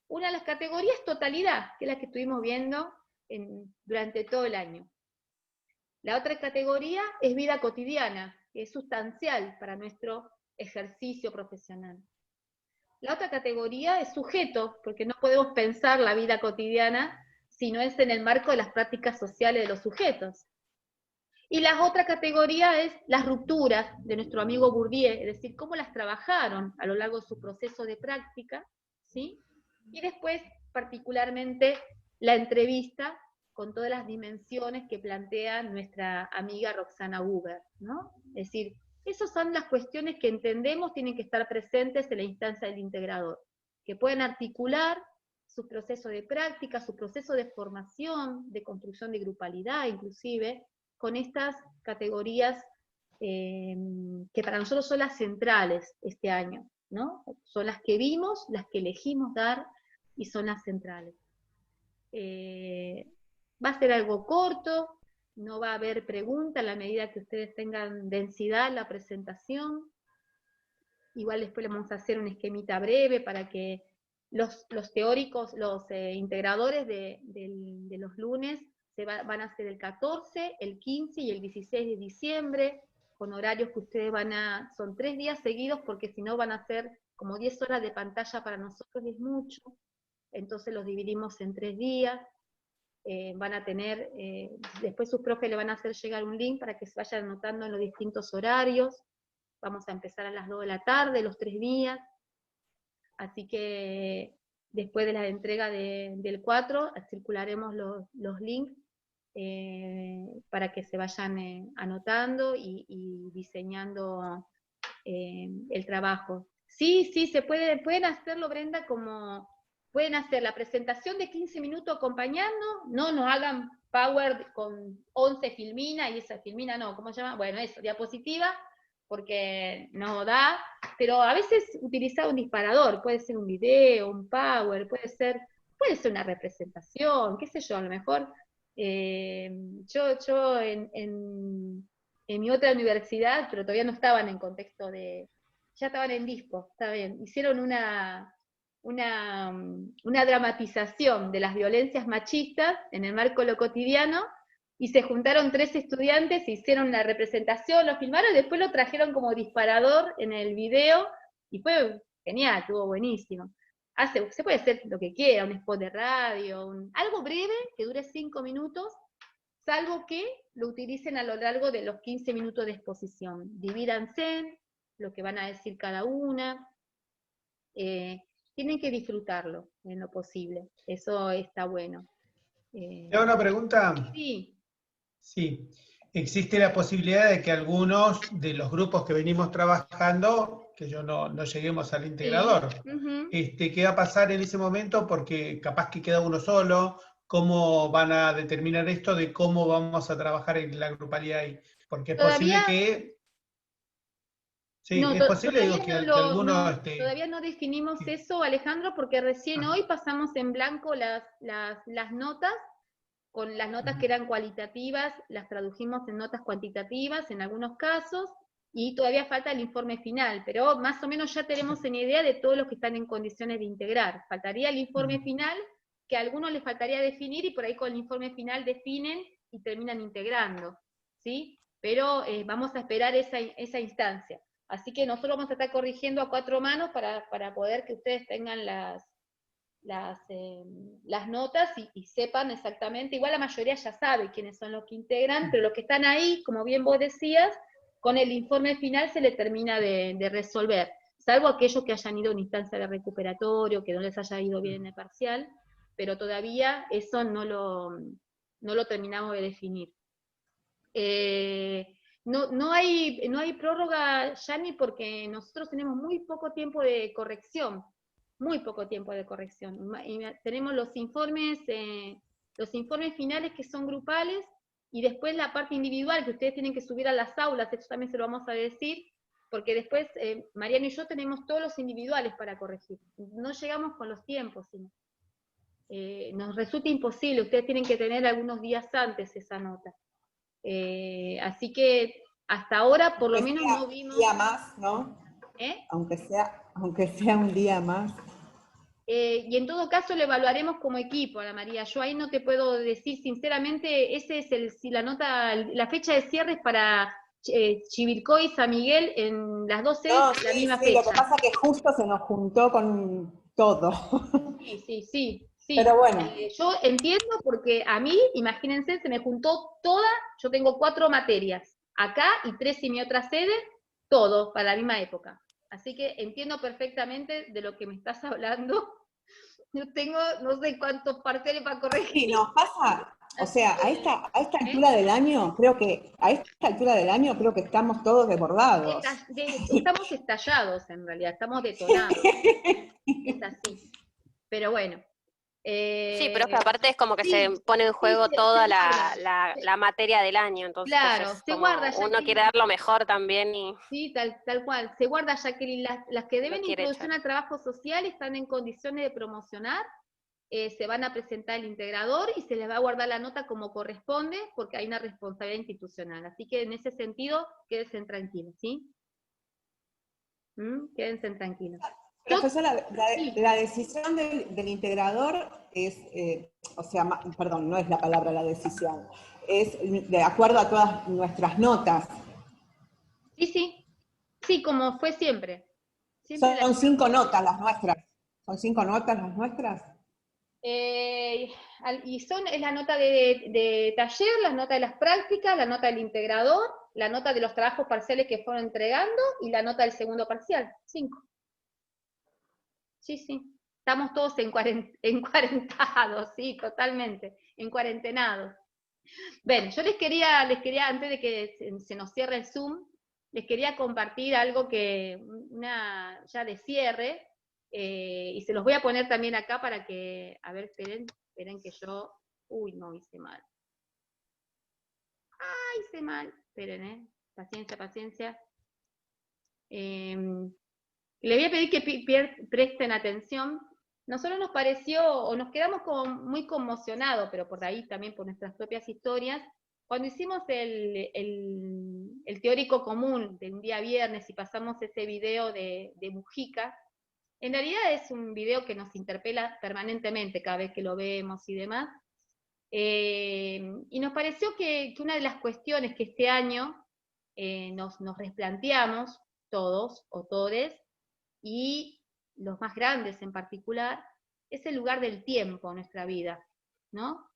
Una de las categorías es totalidad, que es la que estuvimos viendo durante todo el año. La otra categoría es vida cotidiana, que es sustancial para nuestro ejercicio profesional. La otra categoría es sujeto, porque no podemos pensar la vida cotidiana si no es en el marco de las prácticas sociales de los sujetos. Y la otra categoría es las rupturas de nuestro amigo Bourdieu, es decir, cómo las trabajaron a lo largo de su proceso de práctica, ¿sí? Y después, particularmente, la entrevista con todas las dimensiones que plantea nuestra amiga Roxana Huber, ¿no? Es decir, esas son las cuestiones que entendemos tienen que estar presentes en la instancia del integrador, que pueden articular su proceso de práctica, su proceso de formación, de construcción de grupalidad inclusive, con estas categorías que para nosotros son las centrales este año, ¿no? Son las que vimos, las que elegimos dar, y son las centrales. Va a ser algo corto, no va a haber pregunta a la medida que ustedes tengan densidad en la presentación. Igual después le vamos a hacer un esquemita breve para que los teóricos, los integradores de los lunes van a hacer el 14, el 15 y el 16 de diciembre, con horarios que ustedes son 3 días seguidos, porque si no van a ser como 10 horas de pantalla para nosotros, es mucho. Entonces los dividimos en 3 días. Van a tener, después sus profes le van a hacer llegar un link para que se vayan anotando en los distintos horarios. Vamos a empezar a las 2 de la tarde, los 3 días. Así que después de la entrega del 4, circularemos los links para que se vayan anotando y diseñando el trabajo. Sí, se pueden hacerlo, Brenda, como pueden hacer la presentación de 15 minutos acompañando, no nos hagan power con 11 filmina, y esa filmina no, ¿cómo se llama? Bueno, eso, diapositiva, porque no da, pero a veces utilizar un disparador, puede ser un video, un power, puede ser una representación, qué sé yo, a lo mejor. Yo en mi otra universidad, pero todavía no estaban en contexto ya estaban en dispo, está bien, hicieron una dramatización de las violencias machistas en el marco de lo cotidiano, y se juntaron 3 estudiantes, hicieron la representación, lo filmaron, y después lo trajeron como disparador en el video, y fue genial, estuvo buenísimo. Se puede hacer lo que quiera, un spot de radio, algo breve, que dure 5 minutos, salvo que lo utilicen a lo largo de los 15 minutos de exposición. Divídanse lo que van a decir cada una, tienen que disfrutarlo en lo posible, eso está bueno. ¿Te hago una pregunta? Sí. Sí. ¿Existe la posibilidad de que algunos de los grupos que venimos trabajando, que yo no lleguemos al integrador? Sí. ¿Qué va a pasar en ese momento? Porque capaz que queda uno solo. ¿Cómo van a determinar esto de cómo vamos a trabajar en la grupalidad ahí? Porque es posible que... Sí, no, es posible digo, que alguno... Todavía no definimos eso, Alejandro, porque recién hoy pasamos en blanco las notas. Con las notas que eran cualitativas, las tradujimos en notas cuantitativas en algunos casos, y todavía falta el informe final, pero más o menos ya tenemos una idea de todos los que están en condiciones de integrar. Faltaría el informe final, que a algunos les faltaría definir, y por ahí con el informe final definen y terminan integrando, ¿sí? Pero vamos a esperar esa instancia. Así que nosotros vamos a estar corrigiendo a 4 manos para poder que ustedes tengan las notas y sepan exactamente. Igual la mayoría ya sabe quiénes son los que integran, pero los que están ahí, como bien vos decías, con el informe final se les termina de resolver, salvo aquellos que hayan ido en instancia de recuperatorio, que no les haya ido bien en el parcial, pero todavía eso no lo terminamos de definir. No hay prórroga, Yani, porque nosotros tenemos muy poco tiempo de corrección. Muy poco tiempo de corrección. Tenemos los informes finales que son grupales, y después la parte individual que ustedes tienen que subir a las aulas, eso también se lo vamos a decir, porque después Mariano y yo tenemos todos los individuales para corregir. No llegamos con los tiempos, sino, nos resulta imposible, ustedes tienen que tener algunos días antes esa nota. Así que hasta ahora por lo menos no vimos... Un día más, ¿no? Aunque sea un día más. Y en todo caso lo evaluaremos como equipo, Ana María. Yo ahí no te puedo decir sinceramente, si la fecha de cierre es para Chivilcoy y San Miguel en las 12, la misma fecha. Lo que pasa es que justo se nos juntó con todo. Sí. Pero bueno. Yo entiendo, porque a mí, imagínense, se me juntó toda, yo tengo 4 materias, acá y 3 en mi otra sede, todo para la misma época. Así que entiendo perfectamente de lo que me estás hablando. Yo tengo no sé cuántos parciales para corregir. Sí, nos pasa, o sea, a esta altura del año, creo que estamos todos desbordados. Estamos estallados, en realidad, estamos detonados. Es así. Pero bueno. Sí, pero es que aparte es como que se pone en juego toda la materia del año, entonces claro, se guarda, uno quiere dar lo mejor también. Sí, tal cual, se guarda, Jacqueline, las que deben introducción al trabajo social están en condiciones de promocionar, se van a presentar el integrador y se les va a guardar la nota como corresponde, porque hay una responsabilidad institucional, así que en ese sentido, quédense tranquilos, ¿sí? Quédense tranquilos. Profesora, la decisión del integrador es, perdón, no es la palabra la decisión, es de acuerdo a todas nuestras notas. Sí, como fue siempre. Son 5 notas las nuestras. ¿Son 5 notas las nuestras? Es la nota de taller, la nota de las prácticas, la nota del integrador, la nota de los trabajos parciales que fueron entregando y la nota del segundo parcial. 5. Sí. Estamos todos encuarentados, sí, totalmente, encuarentenados. Bueno, yo les quería, antes de que se nos cierre el Zoom, les quería compartir algo ya de cierre. y se los voy a poner también acá para que, a ver, esperen que yo, uy, no, hice mal. ¡Ay, hice mal! Esperen, paciencia, paciencia. Les voy a pedir que presten atención. Nosotros nos pareció, o nos quedamos como muy conmocionados, pero por ahí también por nuestras propias historias, cuando hicimos el teórico común de un día viernes y pasamos ese video de Mujica. En realidad es un video que nos interpela permanentemente cada vez que lo vemos y demás. Y nos pareció que una de las cuestiones que este año nos replanteamos, todos o todes, y los más grandes en particular, es el lugar del tiempo en nuestra vida, ¿no?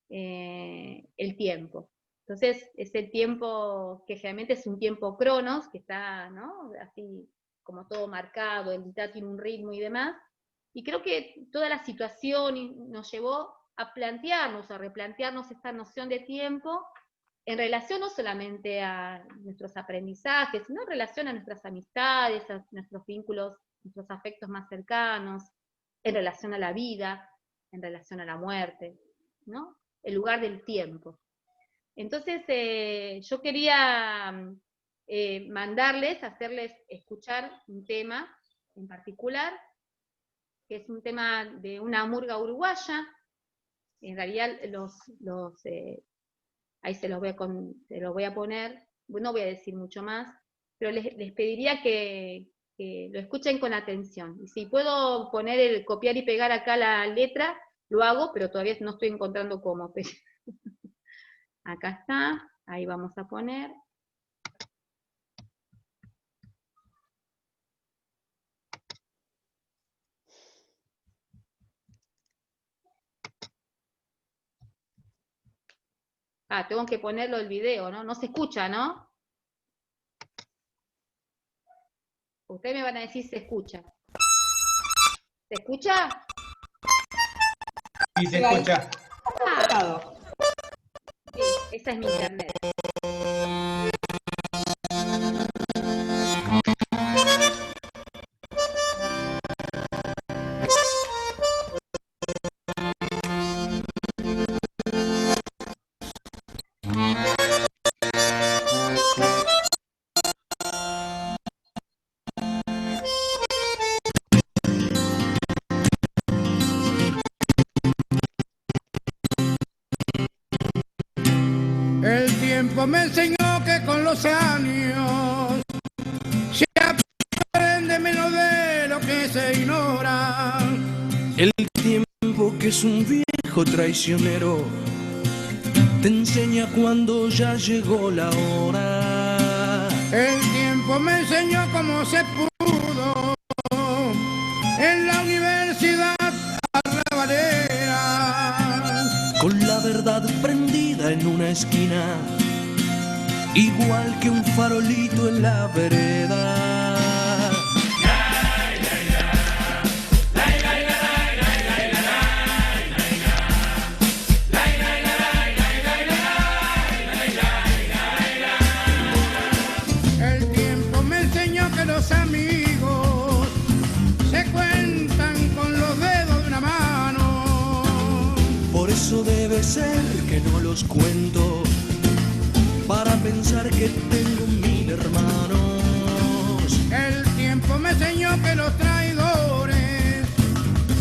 El tiempo. Entonces, es el tiempo que generalmente es un tiempo cronos, que está, ¿no?, así como todo marcado, el día tiene un ritmo y demás, y creo que toda la situación nos llevó a plantearnos, a replantearnos esta noción de tiempo, en relación no solamente a nuestros aprendizajes, sino en relación a nuestras amistades, a nuestros vínculos, nuestros afectos más cercanos, en relación a la vida, en relación a la muerte, ¿no? El lugar del tiempo. Entonces, yo quería hacerles escuchar un tema en particular, que es un tema de una murga uruguaya. En realidad, ahí se los voy a poner, no voy a decir mucho más, pero les pediría que lo escuchen con atención. Y si puedo poner copiar y pegar acá la letra, lo hago, pero todavía no estoy encontrando cómo. Acá está, ahí vamos a poner. Tengo que ponerlo el video, ¿no? No se escucha, ¿no? Ustedes me van a decir si se escucha. ¿Se escucha? Sí, se escucha. Sí, esa es mi internet. Me enseñó que con los años se aprende menos de lo que se ignora. El tiempo, que es un viejo traicionero, te enseña cuando ya llegó la hora. El tiempo me enseñó cómo se pudo en la universidad arrabalera, con la verdad prendida en una esquina, igual que un farolito en la vereda. El tiempo me enseñó que los amigos se cuentan con los dedos de una mano. Por eso debe ser que no los cuento, para pensar que tengo 1000 hermanos. El tiempo me enseñó que los traidores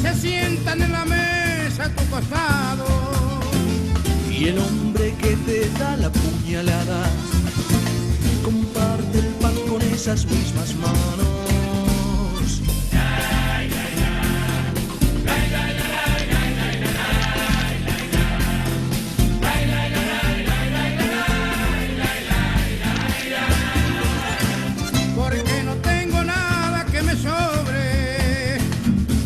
se sientan en la mesa a tu costado, y el hombre que te da la puñalada comparte el pan con esas mismas manos. Porque no tengo nada que me sobre,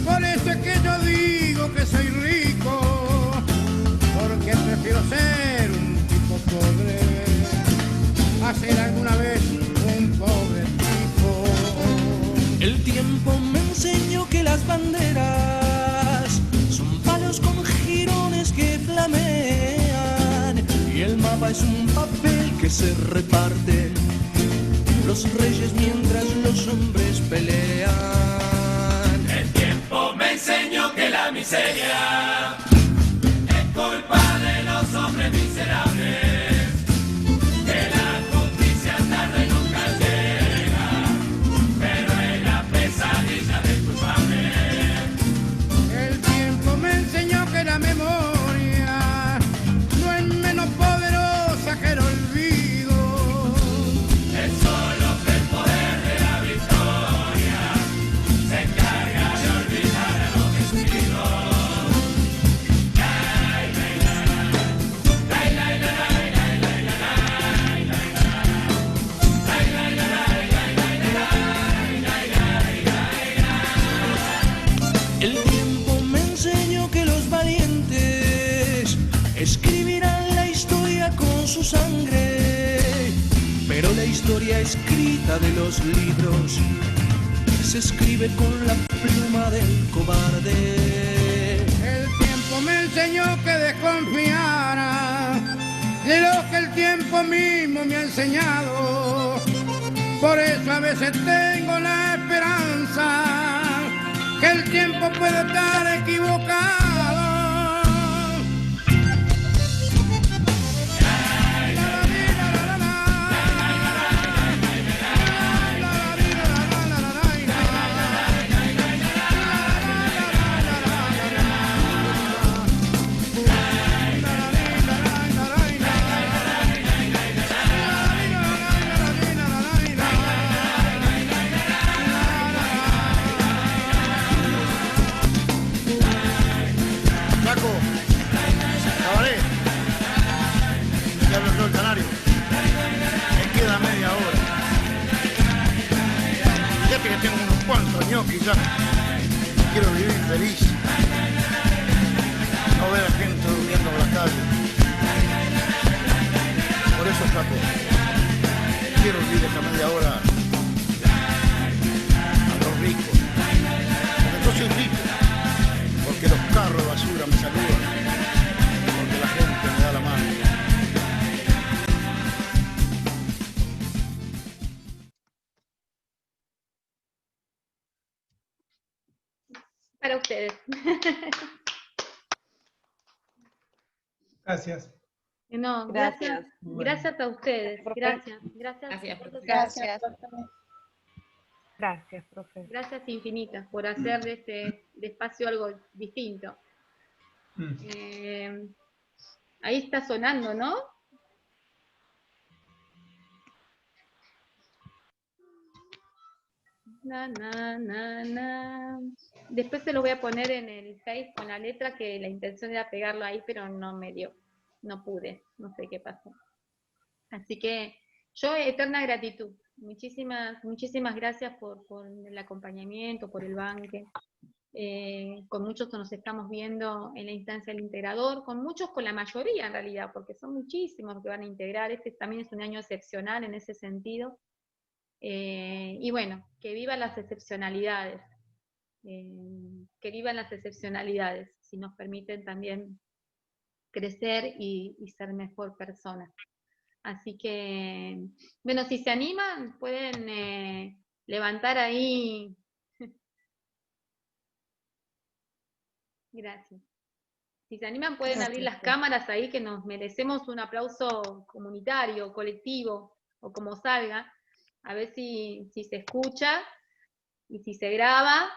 por eso es que yo digo que soy rico, porque prefiero ser un tipo pobre a ser alguna vez un pobre tipo. El tiempo me enseñó que las banderas son palos con jirones que flamean, y el mapa es un papel que se reparte los reyes mientras los hombres pelean. El tiempo miseria es culpa de los hombres miserables, que la justicia tarde nunca llega, pero es la pesadilla del culpable. El tiempo me enseñó que la memoria no es menos poderosa que el olvido. Es solo que el poder de la victoria se encarga de olvidar a los vencidos. El tiempo me enseñó que los valientes escribirán la historia con su sangre, pero la historia escrita de los libros se escribe con la pluma del cobarde. El tiempo me enseñó que desconfiara de lo que el tiempo mismo me ha enseñado. Por eso a veces tengo la esperanza que el tiempo puede estar equivocado. Flaco, cabaret, ya habló el canario, me queda media hora. Fíjate que tengo unos cuantos ñoquis ya, quiero vivir feliz, no ver a gente durmiendo en la calle. Por eso, Flaco, quiero vivir esta media hora a los ricos, porque yo soy rico. Porque los carros de basura me saludan, porque la gente me da la mano. Para ustedes. Gracias. No, gracias. Gracias a ustedes. Gracias. Gracias, profe. Gracias. Gracias, profe. Gracias infinitas por hacer de este espacio algo distinto. Ahí está sonando, ¿no? Na, na, na, na. Después se lo voy a poner en el Face con la letra, que la intención era pegarlo ahí, pero no me dio. No pude, no sé qué pasó. Así que yo, eterna gratitud. Muchísimas gracias por el acompañamiento, por el banque. Con muchos nos estamos viendo en la instancia del integrador, con la mayoría en realidad, porque son muchísimos que van a integrar. Este también es un año excepcional en ese sentido. Y bueno, que vivan las excepcionalidades. Que vivan las excepcionalidades, si nos permiten también crecer y ser mejor personas. Así que, bueno, si se animan, pueden levantar ahí. Gracias. Si se animan, pueden abrir las cámaras ahí, que nos merecemos un aplauso comunitario, colectivo, o como salga, a ver si se escucha y si se graba.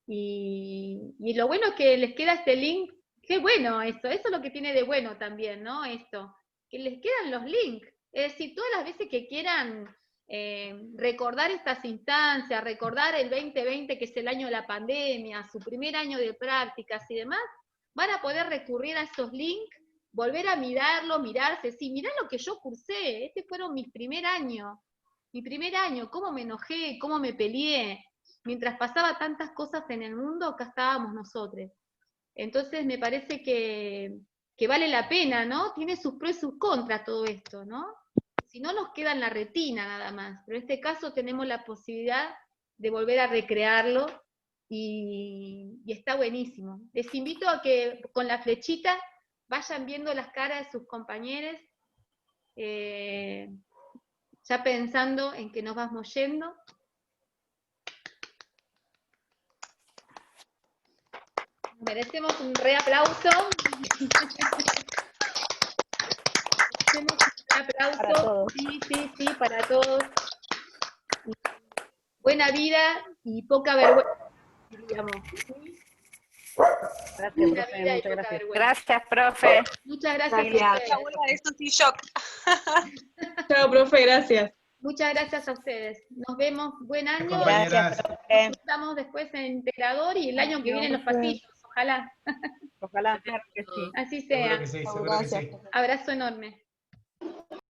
Y lo bueno es que les queda este link. Qué bueno eso es lo que tiene de bueno también, ¿no? Esto, que les quedan los links. Es decir, todas las veces que quieran recordar estas instancias, recordar el 2020, que es el año de la pandemia, su primer año de prácticas y demás, van a poder recurrir a esos links, volver a mirarlo, mirarse, sí, mirá lo que yo cursé, este fueron mi primer año, cómo me enojé, cómo me peleé, mientras pasaba tantas cosas en el mundo, acá estábamos nosotros. Entonces me parece que vale la pena, ¿no? Tiene sus pros y sus contras todo esto, ¿no? Si no, nos queda en la retina nada más, pero en este caso tenemos la posibilidad de volver a recrearlo y está buenísimo. Les invito a que con la flechita vayan viendo las caras de sus compañeros, ya pensando en que nos vamos yendo. Merecemos un reaplauso. Merecemos un reaplauso. Para todos. Sí, para todos. Buena vida y poca vergüenza, diríamos. Gracias, profe, muchas gracias. Gracias, profe. Muchas gracias. La abuela de Susi Shock. Chao, profe, gracias. Muchas gracias a ustedes. Nos vemos. Buen año. Gracias, profe. Estamos después en Integrador y el año que viene en los pasillos. Ojalá. Ojalá, claro que sí. Así sea. Seguro que sí, seguro que sí. Abrazo enorme.